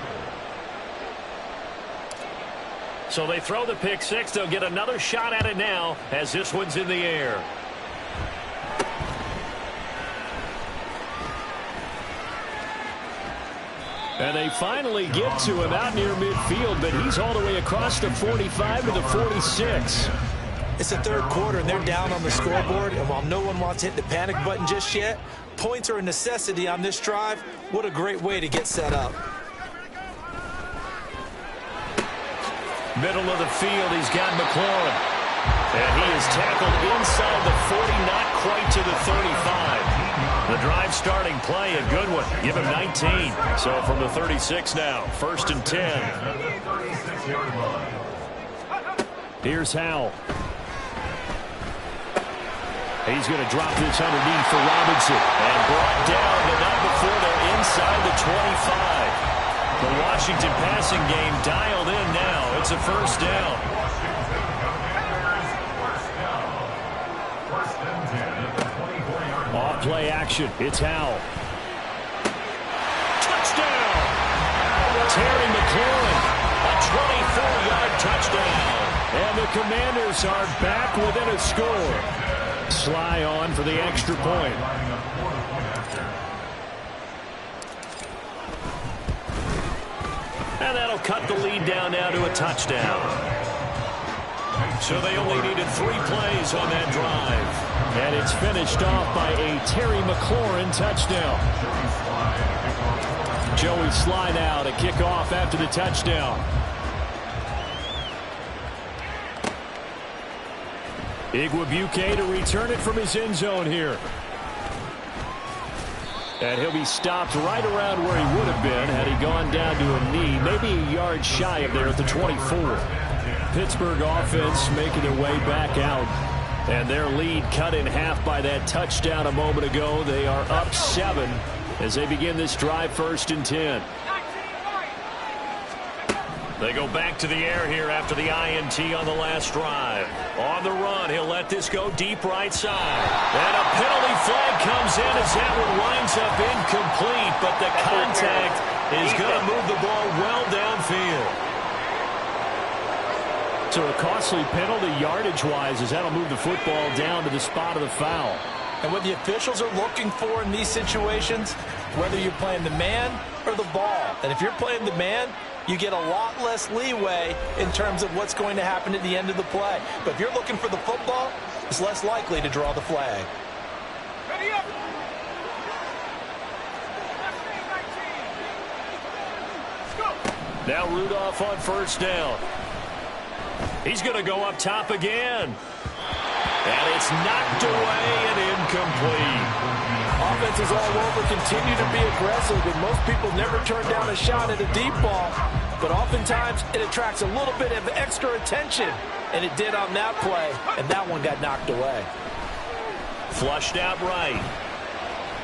So they throw the pick 6. They'll get another shot at it now as this one's in the air. And they finally get to him out near midfield, but he's all the way across the 45 to the 46. It's the third quarter, and they're down on the scoreboard. And while no one wants to hit the panic button just yet, points are a necessity on this drive. What a great way to get set up. Middle of the field, he's got McLaurin. And he is tackled inside the 40, not quite to the 35. The drive starting play, a good one. Give him 19. So from the 36 now, 1st and 10. Here's Howell. He's going to drop this underneath for Robinson. And brought down, but not before they're inside the 25. The Washington passing game dialed in now. It's a first down. Off play action. It's Howell. Touchdown! Terry McLaurin, a 24-yard touchdown. And the Commanders are back within a score. Sly on for the extra point. And And that'll cut the lead down now to a touchdown. So they only needed 3 plays on that drive. And it's finished off by a Terry McLaurin touchdown. Joey Sly now to kick off after the touchdown. Igwebuike to return it from his end zone here. And he'll be stopped right around where he would have been had he gone down to a knee, maybe a yard shy of there at the 24. Pittsburgh offense making their way back out. And their lead cut in half by that touchdown a moment ago. They are up 7 as they begin this drive, 1st and 10. They go back to the air here after the INT on the last drive. On the run, he'll let this go deep right side. And a penalty flag comes in as that one winds up incomplete, but the contact is going to move the ball well downfield. So a costly penalty yardage-wise as that'll move the football down to the spot of the foul. And what the officials are looking for in these situations, whether you're playing the man or the ball. And if you're playing the man, you get a lot less leeway in terms of what's going to happen at the end of the play. But if you're looking for the football, it's less likely to draw the flag. Ready up. Now Rudolph on 1st down. He's going to go up top again. And it's knocked away and incomplete. Offenses all over continue to be aggressive, and most people never turn down a shot at a deep ball. But oftentimes, it attracts a little bit of extra attention. And it did on that play, and that one got knocked away. Flushed out right.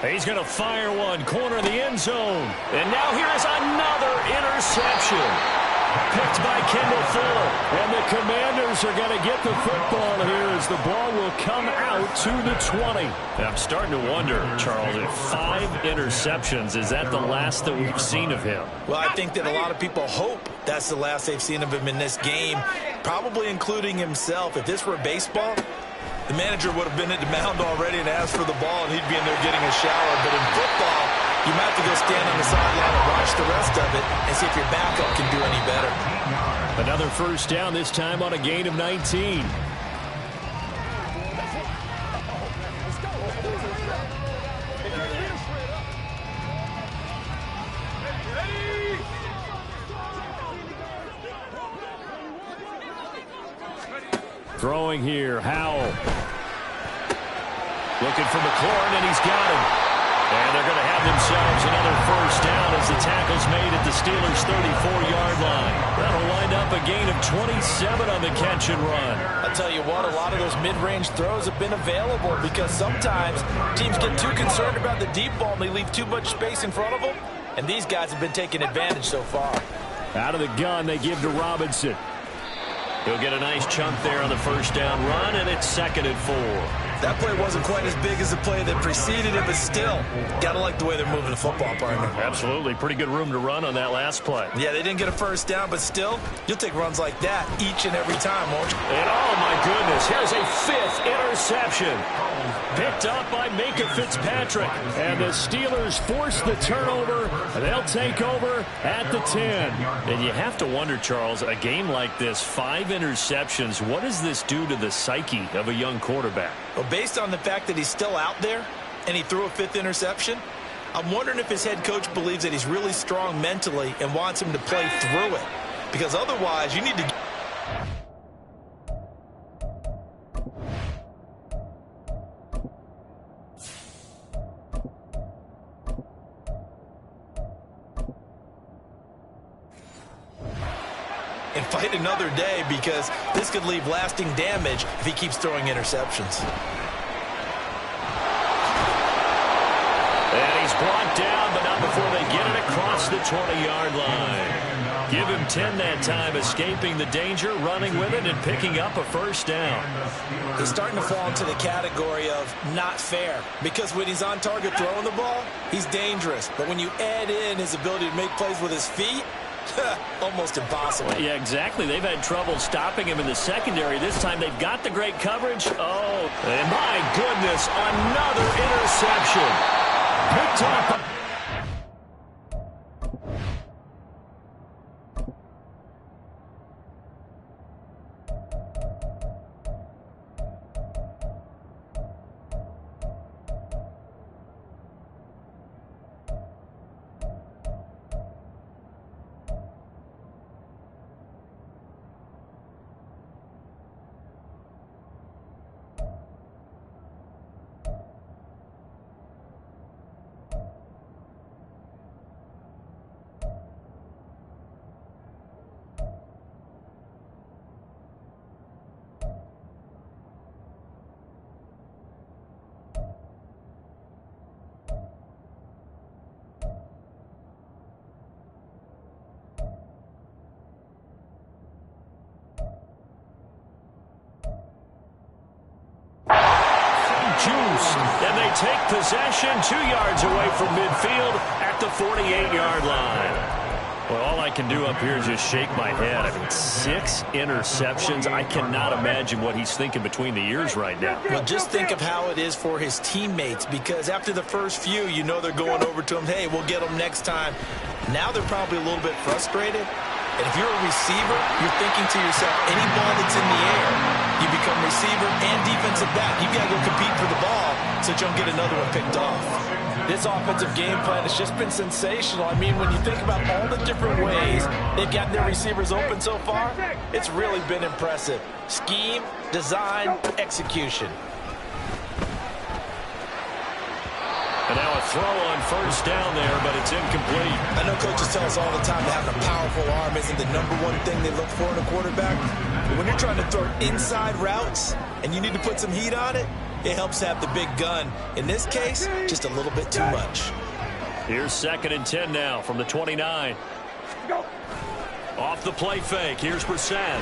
He's going to fire one, corner of the end zone. And now here is another interception. Picked by Kendall Fuller. And the Commanders are going to get the football here as the ball will come out to the 20. I'm starting to wonder, Charles, if 5 interceptions, is that the last that we've seen of him? Well, I think that a lot of people hope that's the last they've seen of him in this game, probably including himself. If this were baseball, the manager would have been at the mound already and asked for the ball, and he'd be in there getting a shower. But in football, you might have to go stand on the sideline and watch the rest of it and see if your backup can do any better. Another 1st down, this time on a gain of 19. Throwing here, Howell. Looking for McLaurin, and he's got him. And they're going to have themselves another 1st down as the tackle's made at the Steelers' 34-yard line. That'll wind up a gain of 27 on the catch and run. I'll tell you what, a lot of those mid-range throws have been available because sometimes teams get too concerned about the deep ball and they leave too much space in front of them. And these guys have been taking advantage so far. Out of the gun, they give to Robinson. He'll get a nice chunk there on the 1st down run, and it's 2nd and 4. That play wasn't quite as big as the play that preceded it, but still, got to like the way they're moving the football, partner. Absolutely. Pretty good room to run on that last play. Yeah, they didn't get a 1st down, but still, you'll take runs like that each and every time, won't you? And oh, my goodness, here's a 5th interception. Picked up by Minka Fitzpatrick. And the Steelers force the turnover. They'll take over at the 10. And you have to wonder, Charles, a game like this, 5 interceptions, what does this do to the psyche of a young quarterback? Well, based on the fact that he's still out there and he threw a 5th interception, I'm wondering if his head coach believes that he's really strong mentally and wants him to play through it. Because otherwise, you need to... and fight another day, because this could leave lasting damage if he keeps throwing interceptions. And he's brought down, but not before they get it across the 20-yard line. Give him 10 that time, escaping the danger, running with it, and picking up a 1st down. He's starting to fall into the category of not fair, because when he's on target throwing the ball, he's dangerous. But when you add in his ability to make plays with his feet, almost impossible. Yeah, exactly. They've had trouble stopping him in the secondary. This time they've got the great coverage. Oh, and my goodness, another interception. Picked up. first. And they take possession 2 yards away from midfield at the 48-yard line. Well, all I can do up here is just shake my head. I mean, 6 interceptions. I cannot imagine what he's thinking between the ears right now. Well, just think of how it is for his teammates, because after the first few, you know they're going over to him, hey, we'll get them next time. Now they're probably a little bit frustrated. And if you're a receiver, you're thinking to yourself, any ball that's in the air, you become receiver and defensive back. You've got to go compete for the ball so that you don't get another one picked off. This offensive game plan has just been sensational. I mean, when you think about all the different ways they've gotten their receivers open so far, it's really been impressive. Scheme, design, execution. And now a throw on first down there, but it's incomplete. I know coaches tell us all the time that having a powerful arm isn't the #1 thing they look for in a quarterback. But when you're trying to throw inside routes and you need to put some heat on it, it helps to have the big gun. In this case, just a little bit too much. Here's 2nd and 10 now from the 29. Off the play fake. Here's Brissett.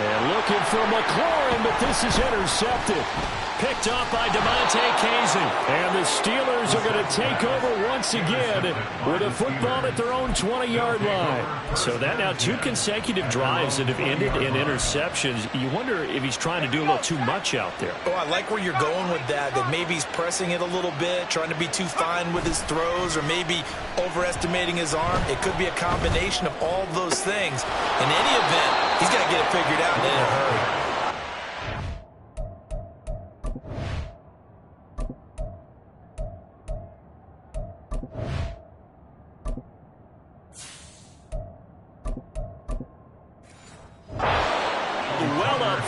And looking for McLaurin, but this is intercepted. Picked up by DeMonte Casey. And the Steelers are going to take over once again with a football at their own 20-yard line. So that now 2 consecutive drives that have ended in interceptions. You wonder if he's trying to do a little too much out there. Oh, I like where you're going with that maybe he's pressing it a little bit, trying to be too fine with his throws, or maybe overestimating his arm. It could be a combination of all those things. In any event, he's got to get it figured out and in a hurry.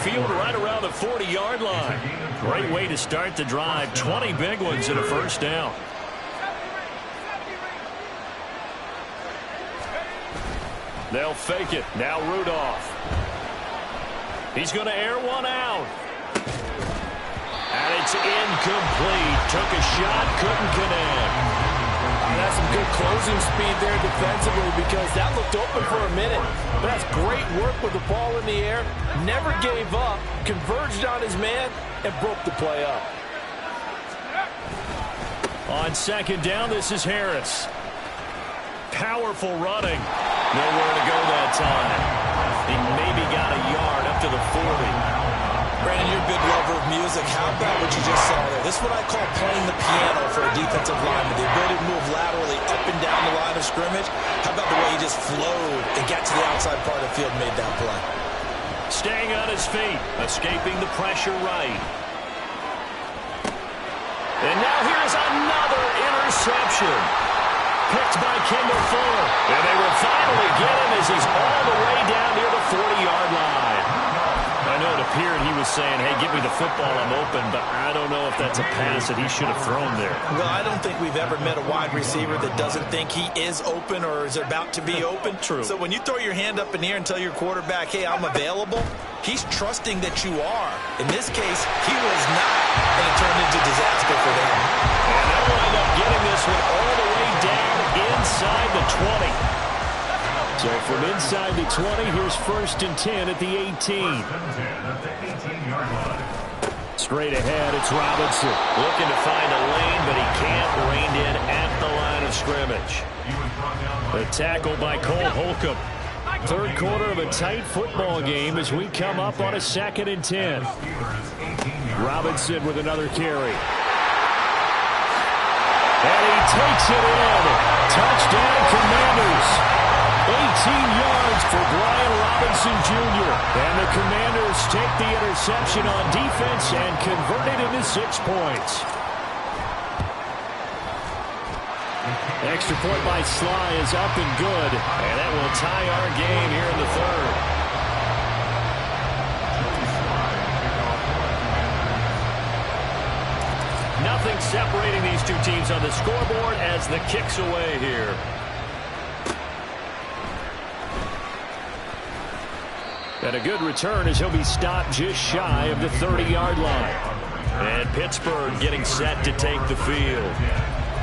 Field right around the 40-yard line. Great way to start the drive. 20 big ones and a first down. They'll fake it. Now Rudolph. He's going to air one out. And it's incomplete. Took a shot, couldn't connect. That's some good closing speed there defensively, because that looked open for a minute. But that's great work with the ball in the air. Never gave up, converged on his man, and broke the play up. On 2nd down, this is Harris. Powerful running. Nowhere to go that time. He maybe got a yard up to the 40. Brandon, you're a big lover of music. How about what you just saw there? This is what I call playing the piano for a defensive lineman. The ability to move laterally up and down the line of scrimmage. How about the way he just flowed and got to the outside part of the field and made that play? Staying on his feet, escaping the pressure right. And now here's another interception. Picked by Kendall Fuller. And they will finally get him as he's all the way down near the 40-yard line. I know it appeared he was saying, hey, give me the football, I'm open, but I don't know if that's a pass that he should have thrown there. Well, I don't think we've ever met a wide receiver that doesn't think he is open or is about to be open. True. So when you throw your hand up in the air and tell your quarterback, hey, I'm available, he's trusting that you are. In this case, he was not, and it turned into disaster for them. And they'll wind up getting this one all the way down inside the 20. So from inside the 20, here's 1st and 10 at the 18. Straight ahead, it's Robinson. Looking to find a lane, but he can't. Reined in at the line of scrimmage. The tackle by Cole Holcomb. 3rd quarter of a tight football game as we come up on a 2nd and 10. Robinson with another carry. And he takes it in. Touchdown, Commanders. 18 yards for Brian Robinson Jr. And the Commanders take the interception on defense and convert it into 6 points. Extra point by Sly is up and good. And that will tie our game here in the 3rd. Nothing separating these 2 teams on the scoreboard as the kick's away here. And a good return as he'll be stopped just shy of the 30-yard line. And Pittsburgh getting set to take the field.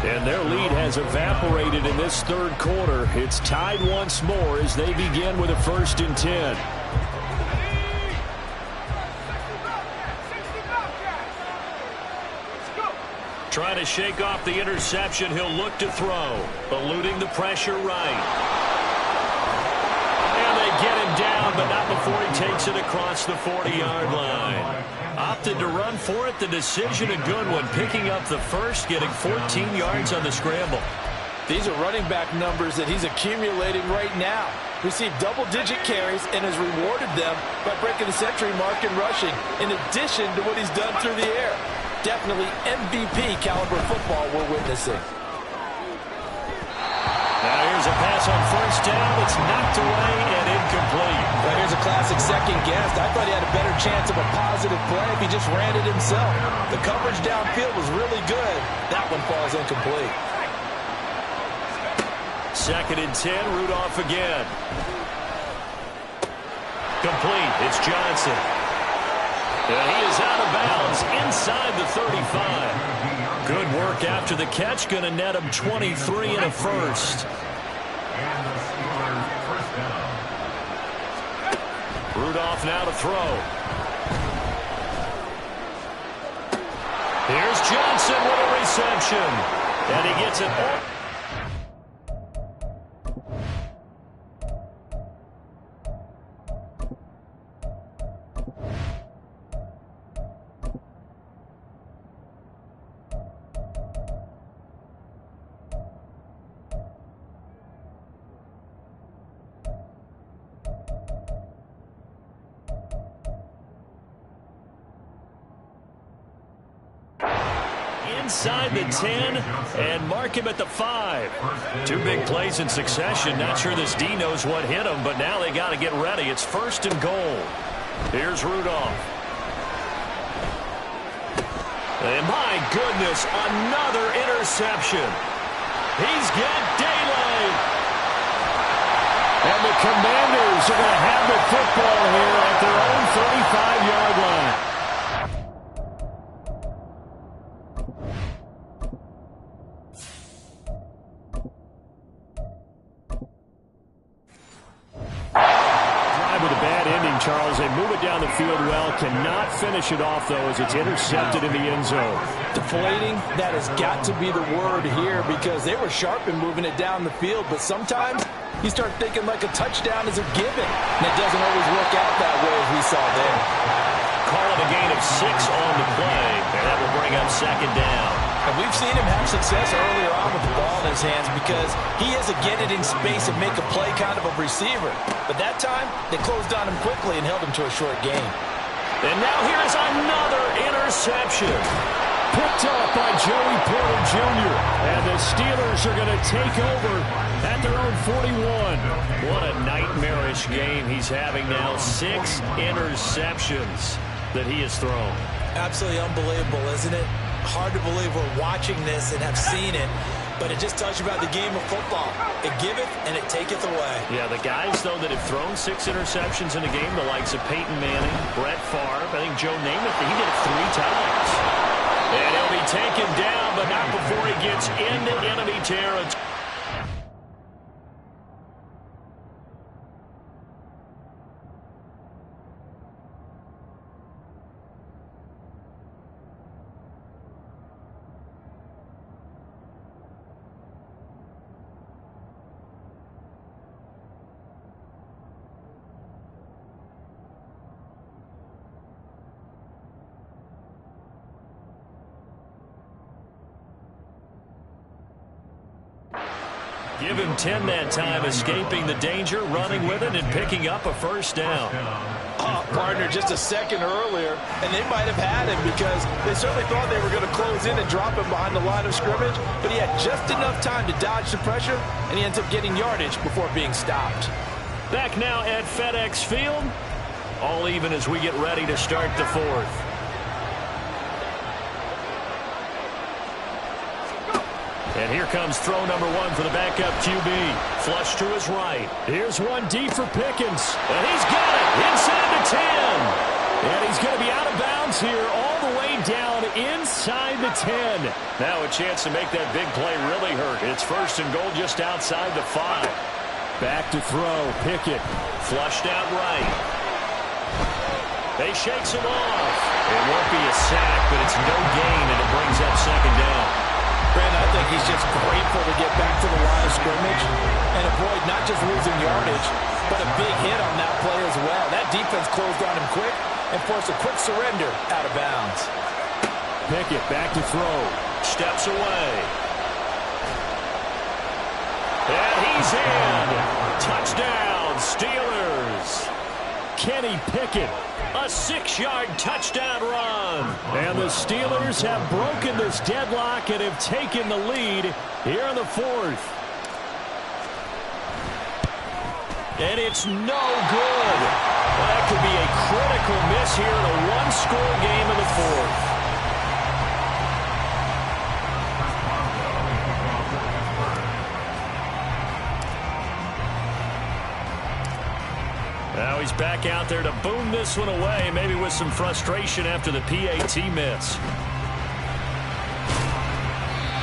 And their lead has evaporated in this 3rd quarter. It's tied once more as they begin with a 1st and 10. Trying to shake off the interception. He'll look to throw. Eluding the pressure right. And they get him down, but not before he takes it across the 40-yard line. Opted to run for it. The decision a good one. Picking up the first, getting 14 yards on the scramble. These are running back numbers that he's accumulating right now. Received double-digit carries and has rewarded them by breaking the century mark in rushing, in addition to what he's done through the air. Definitely MVP caliber football we're witnessing. Now here's a pass on first down. It's knocked away and incomplete. Well, here's a classic second guess. I thought he had a better chance of a positive play if he just ran it himself. The coverage downfield was really good. That one falls incomplete. 2nd and 10, Rudolph again. Complete, it's Johnson. And he is out of bounds inside the 35. Good work after the catch, going to net him 23 and a first. Rudolph now to throw. Here's Johnson with a reception. And he gets it all. Inside the 10 and mark him at the 5. 2 big plays in succession. Not sure this D knows what hit him, but now they got to get ready. It's 1st and goal. Here's Rudolph. And my goodness, another interception. He's got daylight. And the Commanders are going to have the football here at their own 35-yard line. Charles, they move it down the field well, cannot finish it off, though, as it's intercepted in the end zone. Deflating, that has got to be the word here, because they were sharp in moving it down the field, but sometimes you start thinking like a touchdown is a given, and it doesn't always work out that way as we saw there. Call it a gain of 6 on the play, and that will bring up 2nd down. And we've seen him have success earlier on with the ball in his hands because he is a get-it-in space and make a play kind of a receiver. But that time, they closed on him quickly and held him to a short gain. And now here's another interception. Picked up by Joey Porter Jr. And the Steelers are going to take over at their own 41. What a nightmarish game he's having now. 6 interceptions that he has thrown. Absolutely unbelievable, isn't it? Hard to believe we're watching this and have seen it, but it just tells you about the game of football. It giveth and it taketh away. Yeah, the guys, though, that have thrown 6 interceptions in a game, the likes of Peyton Manning, Brett Favre, I think Joe Namath, he did it 3 times. And he'll be taken down, but not before he gets into enemy territory. Give him 10 that time, escaping the danger, running with it, and picking up a first down. Partner, just a second earlier, and they might have had him because they certainly thought they were going to close in and drop him behind the line of scrimmage, but he had just enough time to dodge the pressure, and he ends up getting yardage before being stopped. Back now at FedEx Field, all even as we get ready to start the 4th. And here comes throw number 1 for the backup QB. Flush to his right. Here's one deep for Pickens. And he's got it inside the 10. And he's going to be out of bounds here all the way down inside the 10. Now a chance to make that big play really hurt. It's 1st and goal just outside the 5. Back to throw. Pickett. Flushed out right. They shakes him off. It won't be a sack, but it's no gain, and it brings up second down. Brandon, I think he's just grateful to get back to the line of scrimmage and avoid not just losing yardage, but a big hit on that play as well. That defense closed on him quick and forced a quick surrender out of bounds. Pickett back to throw. Steps away. And he's in. Touchdown, Steelers. Kenny Pickett, a 6-yard touchdown run. And the Steelers have broken this deadlock and have taken the lead here in the fourth. And it's no good. Well, that could be a critical miss here in a one-score game in the fourth. Now he's back out there to boom this one away, maybe with some frustration after the PAT miss.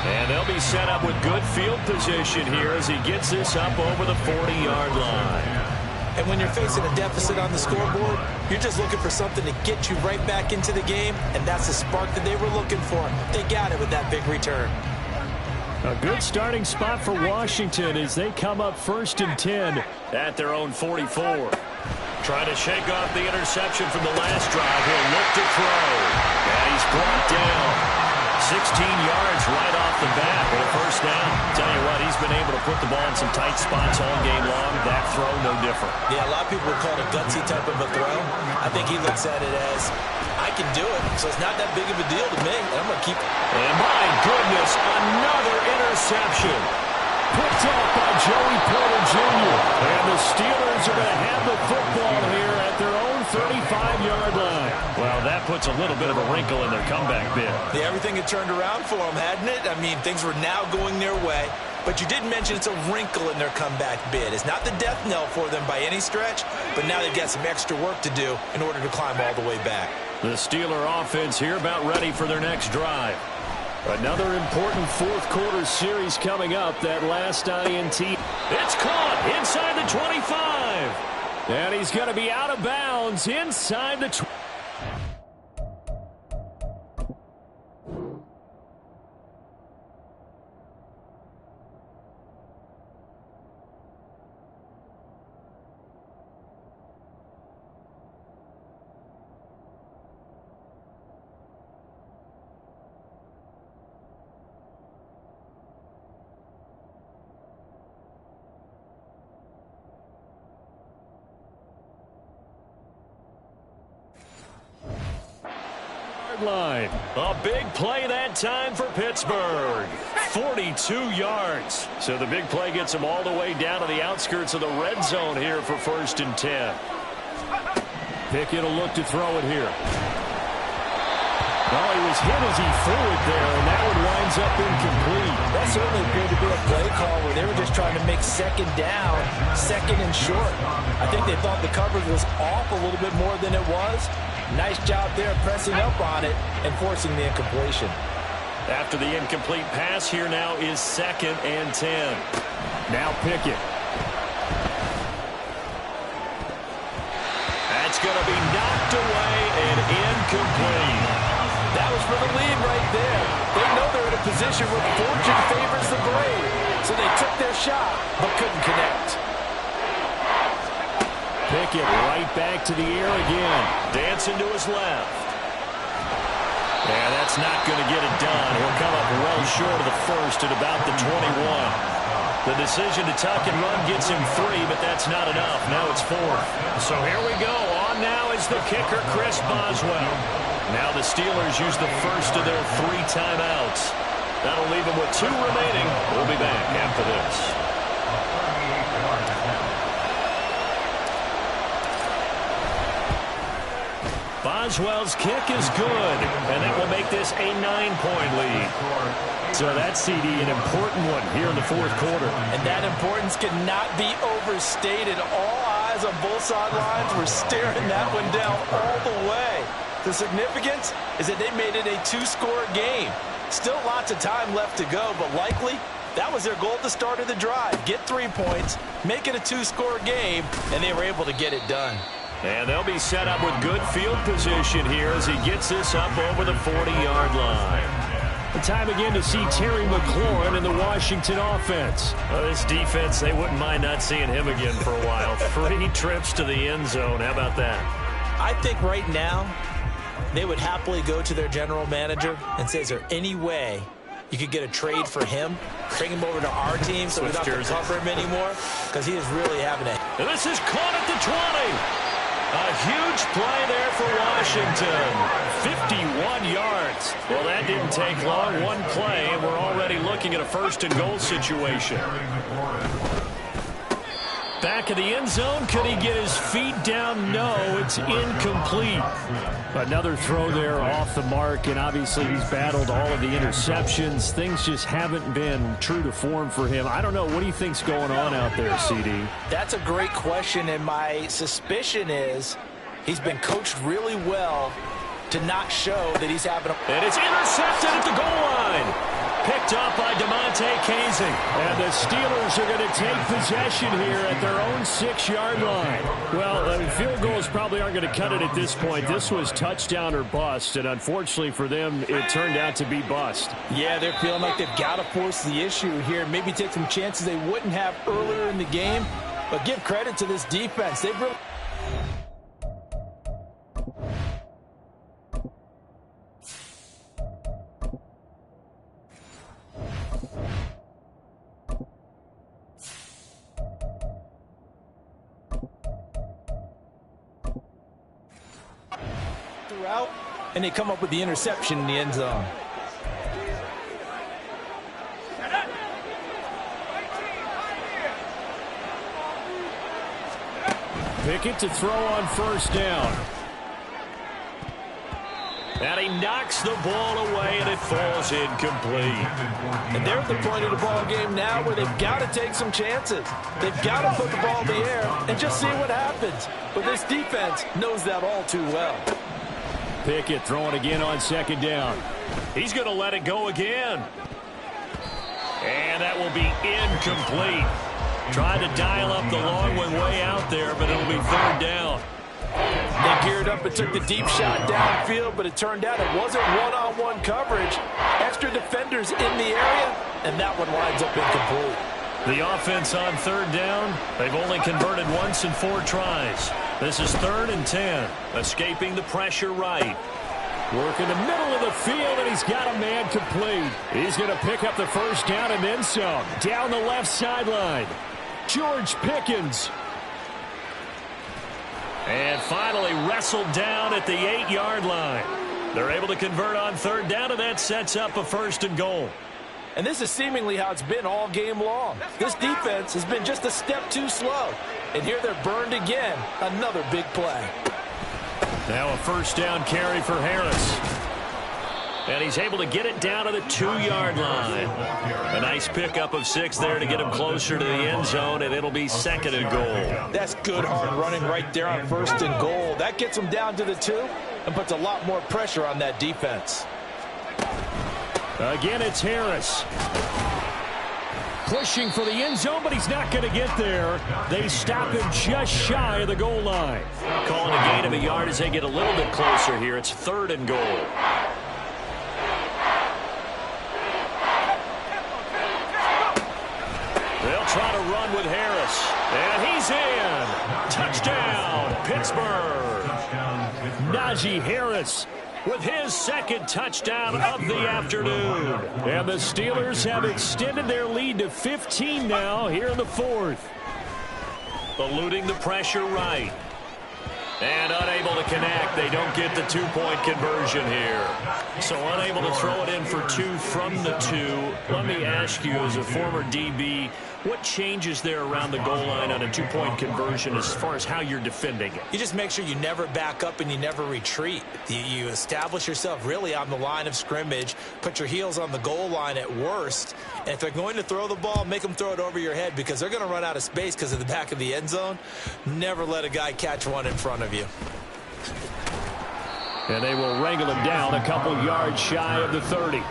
And they'll be set up with good field position here as he gets this up over the 40-yard line. And when you're facing a deficit on the scoreboard, you're just looking for something to get you right back into the game, and that's the spark that they were looking for. They got it with that big return. A good starting spot for Washington as they come up 1st and 10 at their own 44. Trying to shake off the interception from the last drive. He'll look to throw. And he's brought down. 16 yards right off the bat with a first down. Tell you what, he's been able to put the ball in some tight spots all game long. That throw, no different. Yeah, a lot of people would call it a gutsy type of a throw. I think he looks at it as, I can do it, so it's not that big of a deal to me. And I'm going to keep it. And my goodness, another interception. Picked up by Joey Porter Jr. And the Steelers are going to have the football here at their own 35-yard line. Well, that puts a little bit of a wrinkle in their comeback bid. Yeah, everything had turned around for them, hadn't it? I mean, things were now going their way. But you did mention it's a wrinkle in their comeback bid. It's not the death knell for them by any stretch, but now they've got some extra work to do in order to climb all the way back. The Steeler offense here about ready for their next drive. Another important fourth-quarter series coming up. That last INT. It's caught inside the 25. And he's going to be out of bounds inside the 20. Line. A big play that time for Pittsburgh. 42 yards. So the big play gets him all the way down to the outskirts of the red zone here for 1st and 10. Pickett will look to throw it here. Well, he was hit as he threw it there, and that one winds up incomplete. That certainly appeared to be a play call where they were just trying to make second down, second and short. I think they thought the coverage was off a little bit more than it was. Nice job there pressing up on it and forcing the incompletion. After the incomplete pass, here now is 2nd and 10. Now Pickett. That's going to be knocked away and incomplete. That was for the lead right there. They know they're in a position where fortune favors the brave. So they took their shot, but couldn't connect. Pickett right back to the air again. Dancing to his left. And that's not going to get it done. He'll come up well short of the first at about the 21. The decision to tuck and run gets him 3, but that's not enough. Now it's 4th. So here we go. On now is the kicker, Chris Boswell. Now the Steelers use the first of their 3 timeouts. That'll leave them with 2 remaining. We'll be back after this. Boswell's kick is good, and that will make this a 9-point lead. So that CD, an important one here in the fourth quarter. And that importance cannot be overstated. All eyes on both sidelines were staring that one down all the way. The significance is that they made it a 2-score game. Still lots of time left to go, but likely that was their goal at the start of the drive. Get 3 points, make it a 2-score game, and they were able to get it done. And they'll be set up with good field position here as he gets this up over the 40-yard line. The time again to see Terry McLaurin in the Washington offense. Well, this defense, they wouldn't mind not seeing him again for a while. 3 trips to the end zone. How about that? I think right now they would happily go to their general manager and say, is there any way you could get a trade for him, bring him over to our team so we don't have to cover him anymore? Because he is really having it. And this is caught at the 20. A huge play there for Washington. 51 yards. Well, that didn't take long. One play, and we're already looking at a first-and-goal situation. Back of the end zone. Could he get his feet down? No, it's incomplete. Another throw there off the mark, and obviously he's battled all of the interceptions. Things just haven't been true to form for him. I don't know. What do you think's going on out there, CD? That's a great question, and my suspicion is he's been coached really well to not show that he's having a... And it's intercepted at the goal line. Picked up by DeMonte Casey. And the Steelers are going to take possession here at their own 6-yard line. Well, field goals probably aren't going to cut it at this point. This was touchdown or bust, and unfortunately for them, it turned out to be bust. Yeah, they're feeling like they've got to force the issue here. Maybe take some chances they wouldn't have earlier in the game. But give credit to this defense. They've really... throughout, and they come up with the interception in the end zone. Pickett to throw on first down. And he knocks the ball away, and it falls incomplete. And they're at the point of the ball game now where they've got to take some chances. They've got to put the ball in the air and just see what happens. But this defense knows that all too well. Pickett throwing again on second down. He's going to let it go again. And that will be incomplete. Tried to dial up the long one way out there, but it'll be third down. They geared up and took the deep shot downfield, but it turned out it wasn't one-on-one coverage. Extra defenders in the area, and that one winds up incomplete. The offense on third down, they've only converted once in 4 tries. This is 3rd and 10, escaping the pressure right. Working the middle of the field, and he's got a man complete. He's going to pick up the first down and then some. Down the left sideline, George Pickens. And finally wrestled down at the 8-yard line. They're able to convert on third down, and that sets up a 1st and goal. And this is seemingly how it's been all game long. This defense has been just a step too slow. And here they're burned again. Another big play. Now a first down carry for Harris. And he's able to get it down to the 2-yard line. A nice pickup of 6 there to get him closer to the end zone, and it'll be 2nd and goal. That's good hard running right there on 1st and goal. That gets him down to the 2 and puts a lot more pressure on that defense. Again, it's Harris. Pushing for the end zone, but he's not going to get there. They stop him just shy of the goal line. Calling a gain of a yard as they get a little bit closer here. It's 3rd and goal. They'll try to run with Harris. And he's in. Touchdown, Pittsburgh. Najee Harris with his 2nd touchdown of the afternoon. And the Steelers have extended their lead to 15 now here in the 4th. Eluding the pressure right. And unable to connect. They don't get the 2-point conversion here. So unable to throw it in for 2 from the 2. Let me ask you, as a former DB, what changes there around the goal line on a 2-point conversion as far as how you're defending it? You just make sure you never back up and you never retreat. You establish yourself really on the line of scrimmage, put your heels on the goal line at worst, and if they're going to throw the ball, make them throw it over your head because they're going to run out of space because of the back of the end zone. Never let a guy catch one in front of you. And they will wrangle him down a couple yards shy of the 30.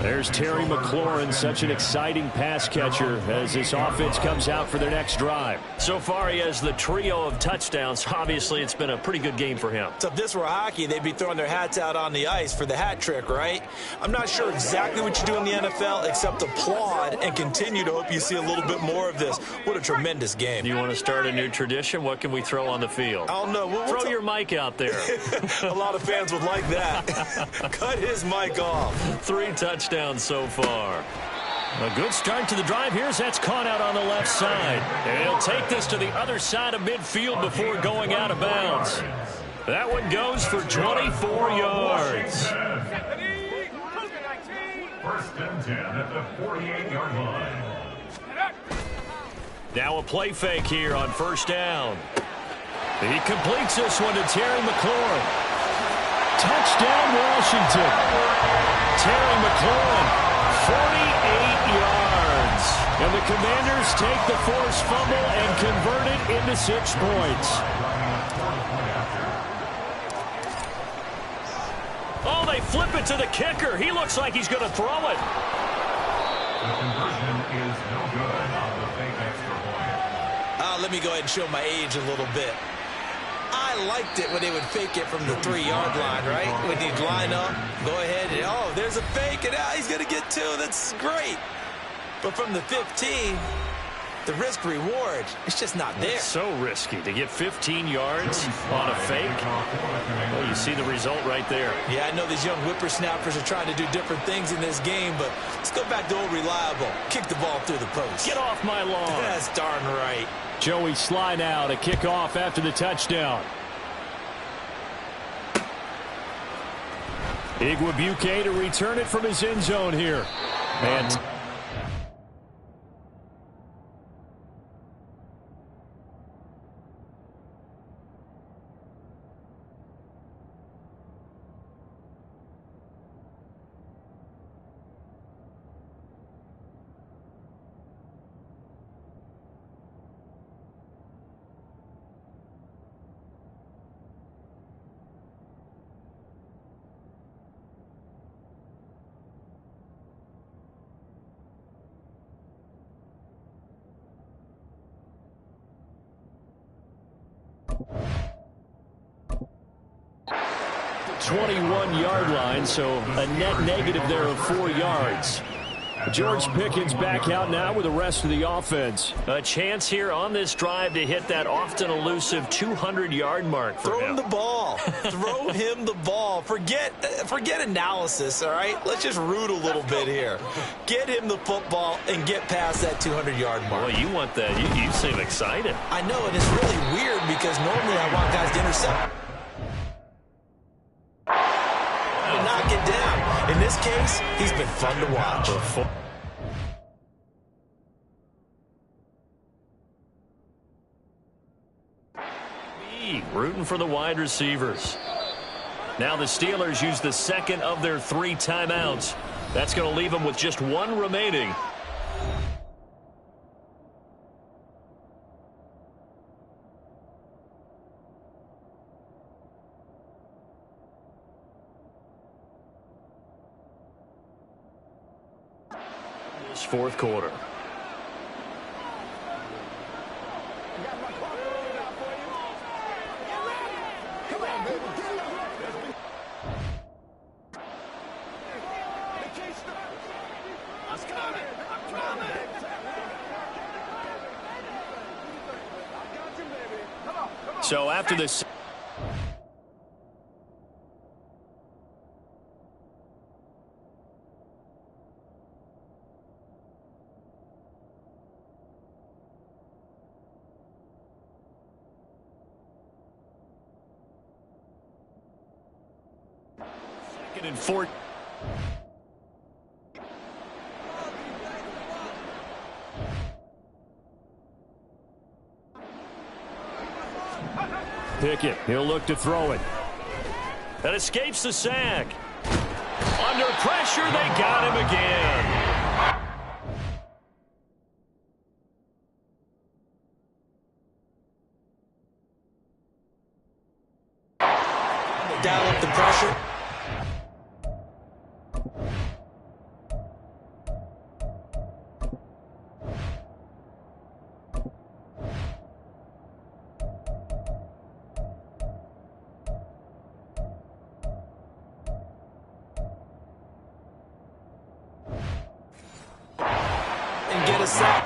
There's Terry McLaurin, such an exciting pass catcher as this offense comes out for their next drive. So far, he has the trio of touchdowns. Obviously, it's been a pretty good game for him. So if this were hockey, they'd be throwing their hats out on the ice for the hat trick, right? I'm not sure exactly what you do in the NFL except applaud and continue to hope you see a little bit more of this. What a tremendous game. Do you want to start a new tradition? What can we throw on the field? I don't know. Throw your mic out there. A lot of fans would like that. Cut his mic off. 3 touchdowns so far. A good start to the drive here as that's caught out on the left side. And he'll take this to the other side of midfield before going out of bounds. That one goes for 24 yards. First and 10 at the 48-yard line. Now a play fake here on first down. He completes this one to Terry McLaurin. Touchdown, Washington. Terry McLaurin, 48 yards. And the Commanders take the forced fumble and convert it into 6 points. Oh, they flip it to the kicker. He looks like he's going to throw it. The conversion is no good on the fake extra point. Let me go ahead and show my age a little bit. I liked it when they would fake it from the 3-yard line, right? When you'd line up, go ahead, and oh, there's a fake, and he's going to get 2. That's great. But from the 15, the risk-reward, it's just not there. It's so risky to get 15 yards on a fake. Well, you see the result right there. Yeah, I know these young whippersnappers are trying to do different things in this game, but let's go back to old reliable. Kick the ball through the post. Get off my lawn. That's darn right. Joey Sly now to kick off after the touchdown. Igwebuike to return it from his end zone here. And the 21-yard line, so a net negative there of 4 yards. George Pickens back out now with the rest of the offense. A chance here on this drive to hit that often elusive 200-yard mark for him. Throw him the ball. Throw him the ball. Forget analysis, all right? Let's just root a little bit here. Get him the football and get past that 200-yard mark. Well, you want that. You seem excited. I know, and it's really weird because normally I want guys to intercept. Knock it down. In this case, he's been fun to watch. Rooting for the wide receivers. Now the Steelers use the second of their 3 timeouts. That's going to leave them with just 1 remaining. This 4th quarter. So after this, second and 4. Pickett, he'll look to throw it. That escapes the sack. Under pressure, they got him again. dial up the pressure. And get a sack.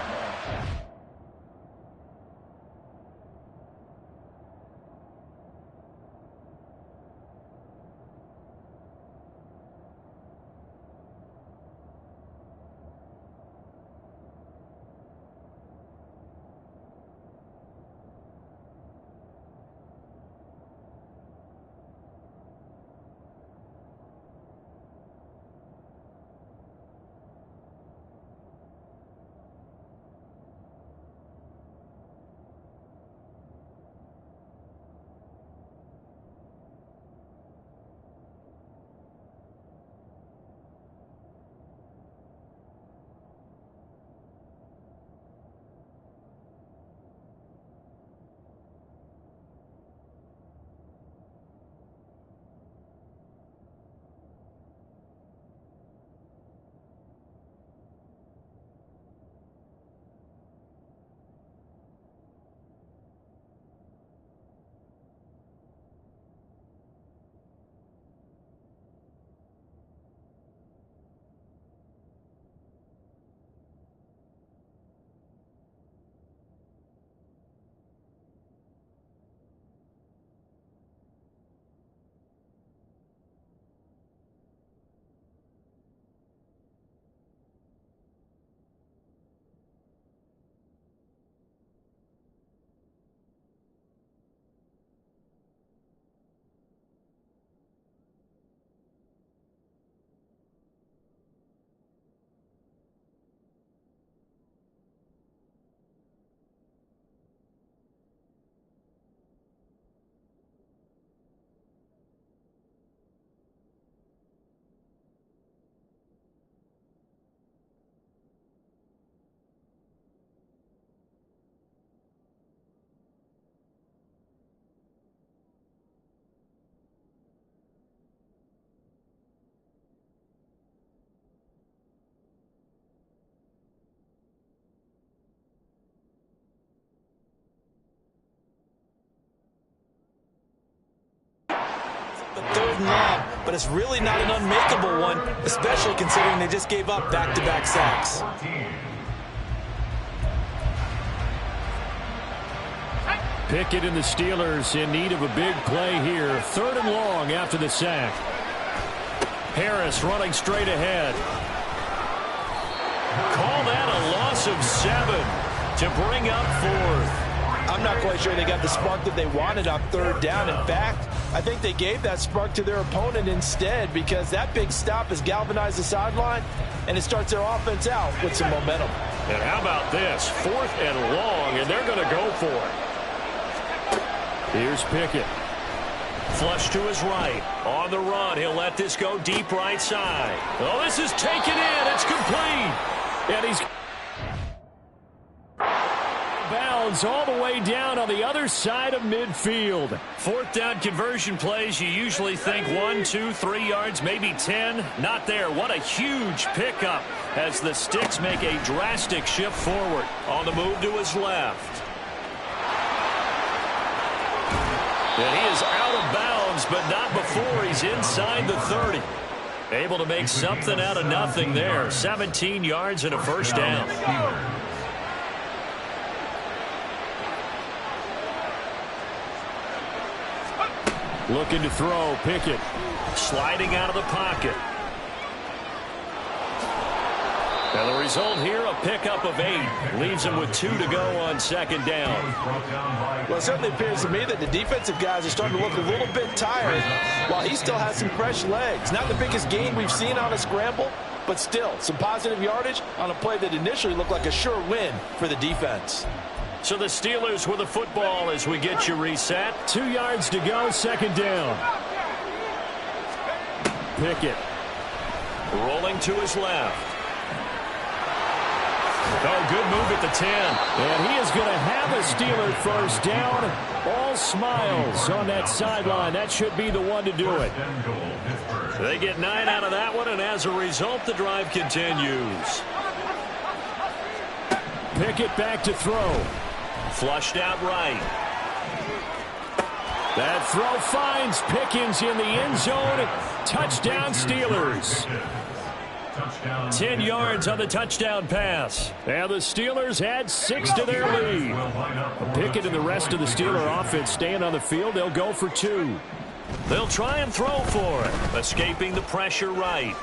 The third and long, but it's really not an unmakeable one, especially considering they just gave up back-to-back sacks. Pickett and the Steelers in need of a big play here. Third and long after the sack. Harris running straight ahead. Call that a loss of 7 to bring up fourth. I'm not quite sure they got the spark that they wanted on third down. In fact, I think they gave that spark to their opponent instead, because that big stop has galvanized the sideline, and it starts their offense out with some momentum. And how about this? 4th and long, and they're going to go for it. Here's Pickett. Flush to his right. On the run, he'll let this go deep right side. Oh, this is taken in. It's complete. And he's bounds all the way down on the other side of midfield. 4th down conversion plays, you usually think 1, 2, 3 yards, maybe 10. Not there. What a huge pickup as the Sticks make a drastic shift forward. On the move to his left. And he is out of bounds, but not before he's inside the 30. Able to make something out of nothing there. 17 yards and a first down. Looking to throw, Pickett. Sliding out of the pocket. And the result here, a pickup of 8. Leaves him with 2 to go on second down. Well, it certainly appears to me that the defensive guys are starting to look a little bit tired, while he still has some fresh legs. Not the biggest gain we've seen on a scramble, but still some positive yardage on a play that initially looked like a sure win for the defense. So the Steelers with the football as we get you reset. 2 yards to go, second down. Pickett rolling to his left. No, good move at the 10. And he is going to have a Steeler first down. All smiles on that sideline. That should be the one to do it. They get 9 out of that one, and as a result, the drive continues. Pickett back to throw. Flushed out right. That throw finds Pickens in the end zone. Touchdown, Steelers. 10 yards on the touchdown pass. And the Steelers add 6 to their lead. Pickett and the rest of the Steeler offense staying on the field. They'll go for 2. They'll try and throw for it. Escaping the pressure right.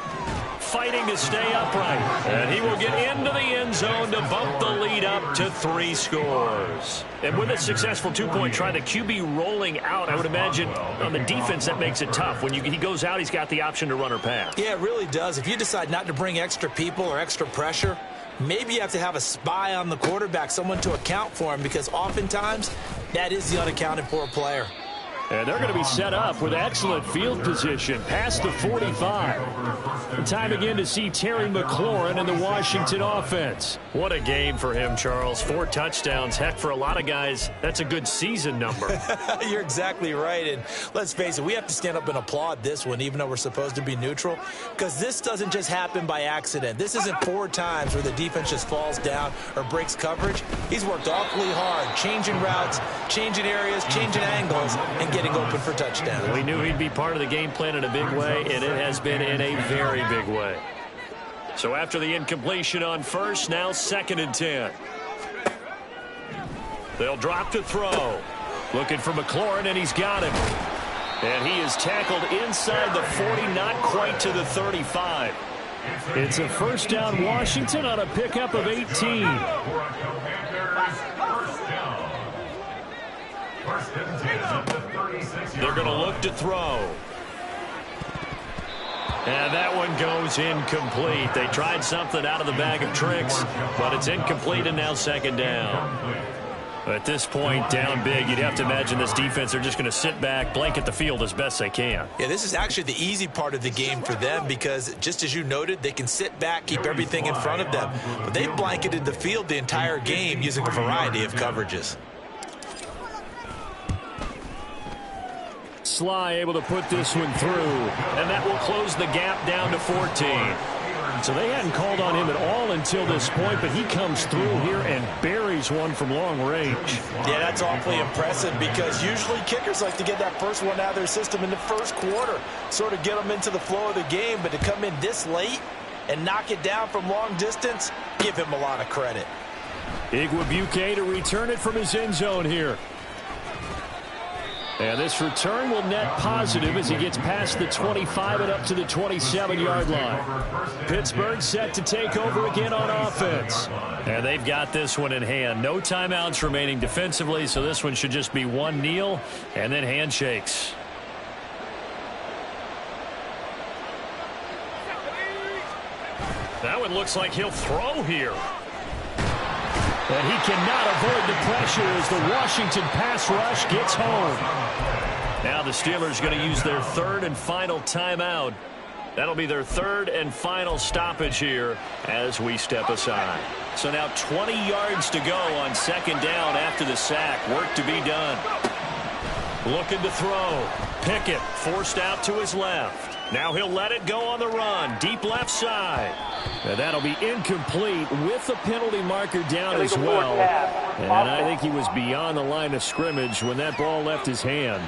Fighting to stay upright. And he will get into the end zone to bump the lead up to 3 scores. And with a successful 2-point try, the QB rolling out, I would imagine on the defense that makes it tough. When he goes out, he's got the option to run or pass. Yeah, it really does. If you decide not to bring extra people or extra pressure, maybe you have to have a spy on the quarterback, someone to account for him, because oftentimes that is the unaccounted for player. And they're going to be set up with excellent field position past the 45. And time again to see Terry McLaurin in the Washington offense. What a game for him, Charles. 4 touchdowns. Heck, for a lot of guys, that's a good season number. You're exactly right. And let's face it, we have to stand up and applaud this one, even though we're supposed to be neutral, because this doesn't just happen by accident. This isn't 4 times where the defense just falls down or breaks coverage. He's worked awfully hard, changing routes, changing areas, changing angles, and getting open for touchdowns. We knew he'd be part of the game plan in a big way, and it has been in a very big way. So after the incompletion on first, now 2nd and 10. They'll drop to throw. Looking for McLaurin, and he's got him. And he is tackled inside the 40, not quite to the 35. It's a first down Washington on a pickup of 18. They're going to look to throw. And that one goes incomplete. They tried something out of the bag of tricks, but it's incomplete, and now 2nd down. At this point, down big, you'd have to imagine this defense are just going to sit back, blanket the field as best they can. Yeah, this is actually the easy part of the game for them because, just as you noted, they can sit back, keep everything in front of them. But they've blanketed the field the entire game using a variety of coverages. Sly able to put this one through, and that will close the gap down to 14. So they hadn't called on him at all until this point, but he comes through here and buries one from long range. Yeah, that's awfully impressive because usually kickers like to get that first one out of their system in the first quarter, sort of get them into the flow of the game, but to come in this late and knock it down from long distance, give him a lot of credit. Igwebuike to return it from his end zone here. And this return will net positive as he gets past the 25 and up to the 27-yard line. Pittsburgh set to take over again on offense. And they've got this one in hand. No timeouts remaining defensively, so this one should just be one kneel and then handshakes. That one looks like he'll throw here. And he cannot avoid the pressure as the Washington pass rush gets home. Now the Steelers going to use their 3rd and final timeout. That'll be their 3rd and final stoppage here as we step aside. So now 20 yards to go on 2nd down after the sack. Work to be done. Looking to throw. Pickett forced out to his left. Now he'll let it go on the run. Deep left side. And that'll be incomplete with the penalty marker down as well. And I think he was beyond the line of scrimmage when that ball left his hand.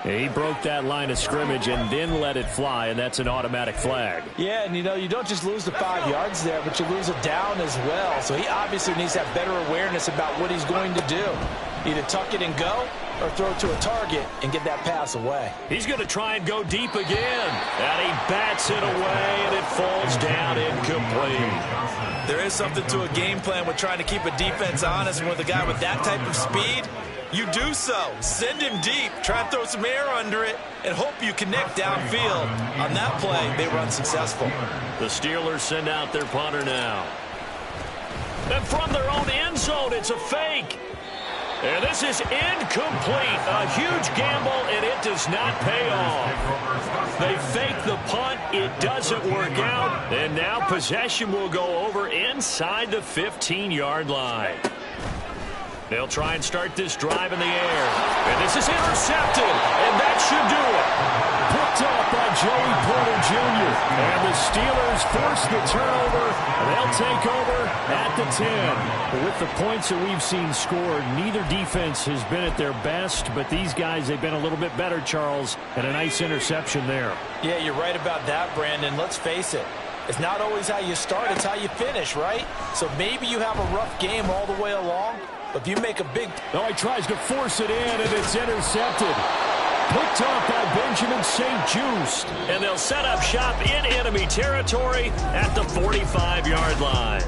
He broke that line of scrimmage and then let it fly, and that's an automatic flag. Yeah, and you don't just lose the 5 yards there, but you lose it down as well. So he obviously needs to have better awareness about what he's going to do. Either tuck it and go or throw it to a target and get that pass away. He's going to try and go deep again. And he bats it away, and it falls down incomplete. There is something to a game plan with trying to keep a defense honest, and with a guy with that type of speed, you do so. Send him deep, try and throw some air under it, and hope you connect downfield. On that play, they were unsuccessful. The Steelers send out their punter now. And from their own end zone, it's a fake. And this is incomplete. A huge gamble, and it does not pay off. They fake the punt. It doesn't work out. And now possession will go over inside the 15-yard line. They'll try and start this drive in the air. And this is intercepted, and that should do it. Picked up by Joey Porter Jr. And the Steelers force the turnover. They'll take over at the 10. But with the points that we've seen scored, neither defense has been at their best. But these guys, they've been a little bit better, Charles, and a nice interception there. Yeah, you're right about that, Brandon. Let's face it. It's not always how you start, it's how you finish, right? So maybe you have a rough game all the way along. But if you make a big... Oh, he tries to force it in, and it's intercepted. Picked up by Benjamin St. Just. And they'll set up shop in enemy territory at the 45-yard line.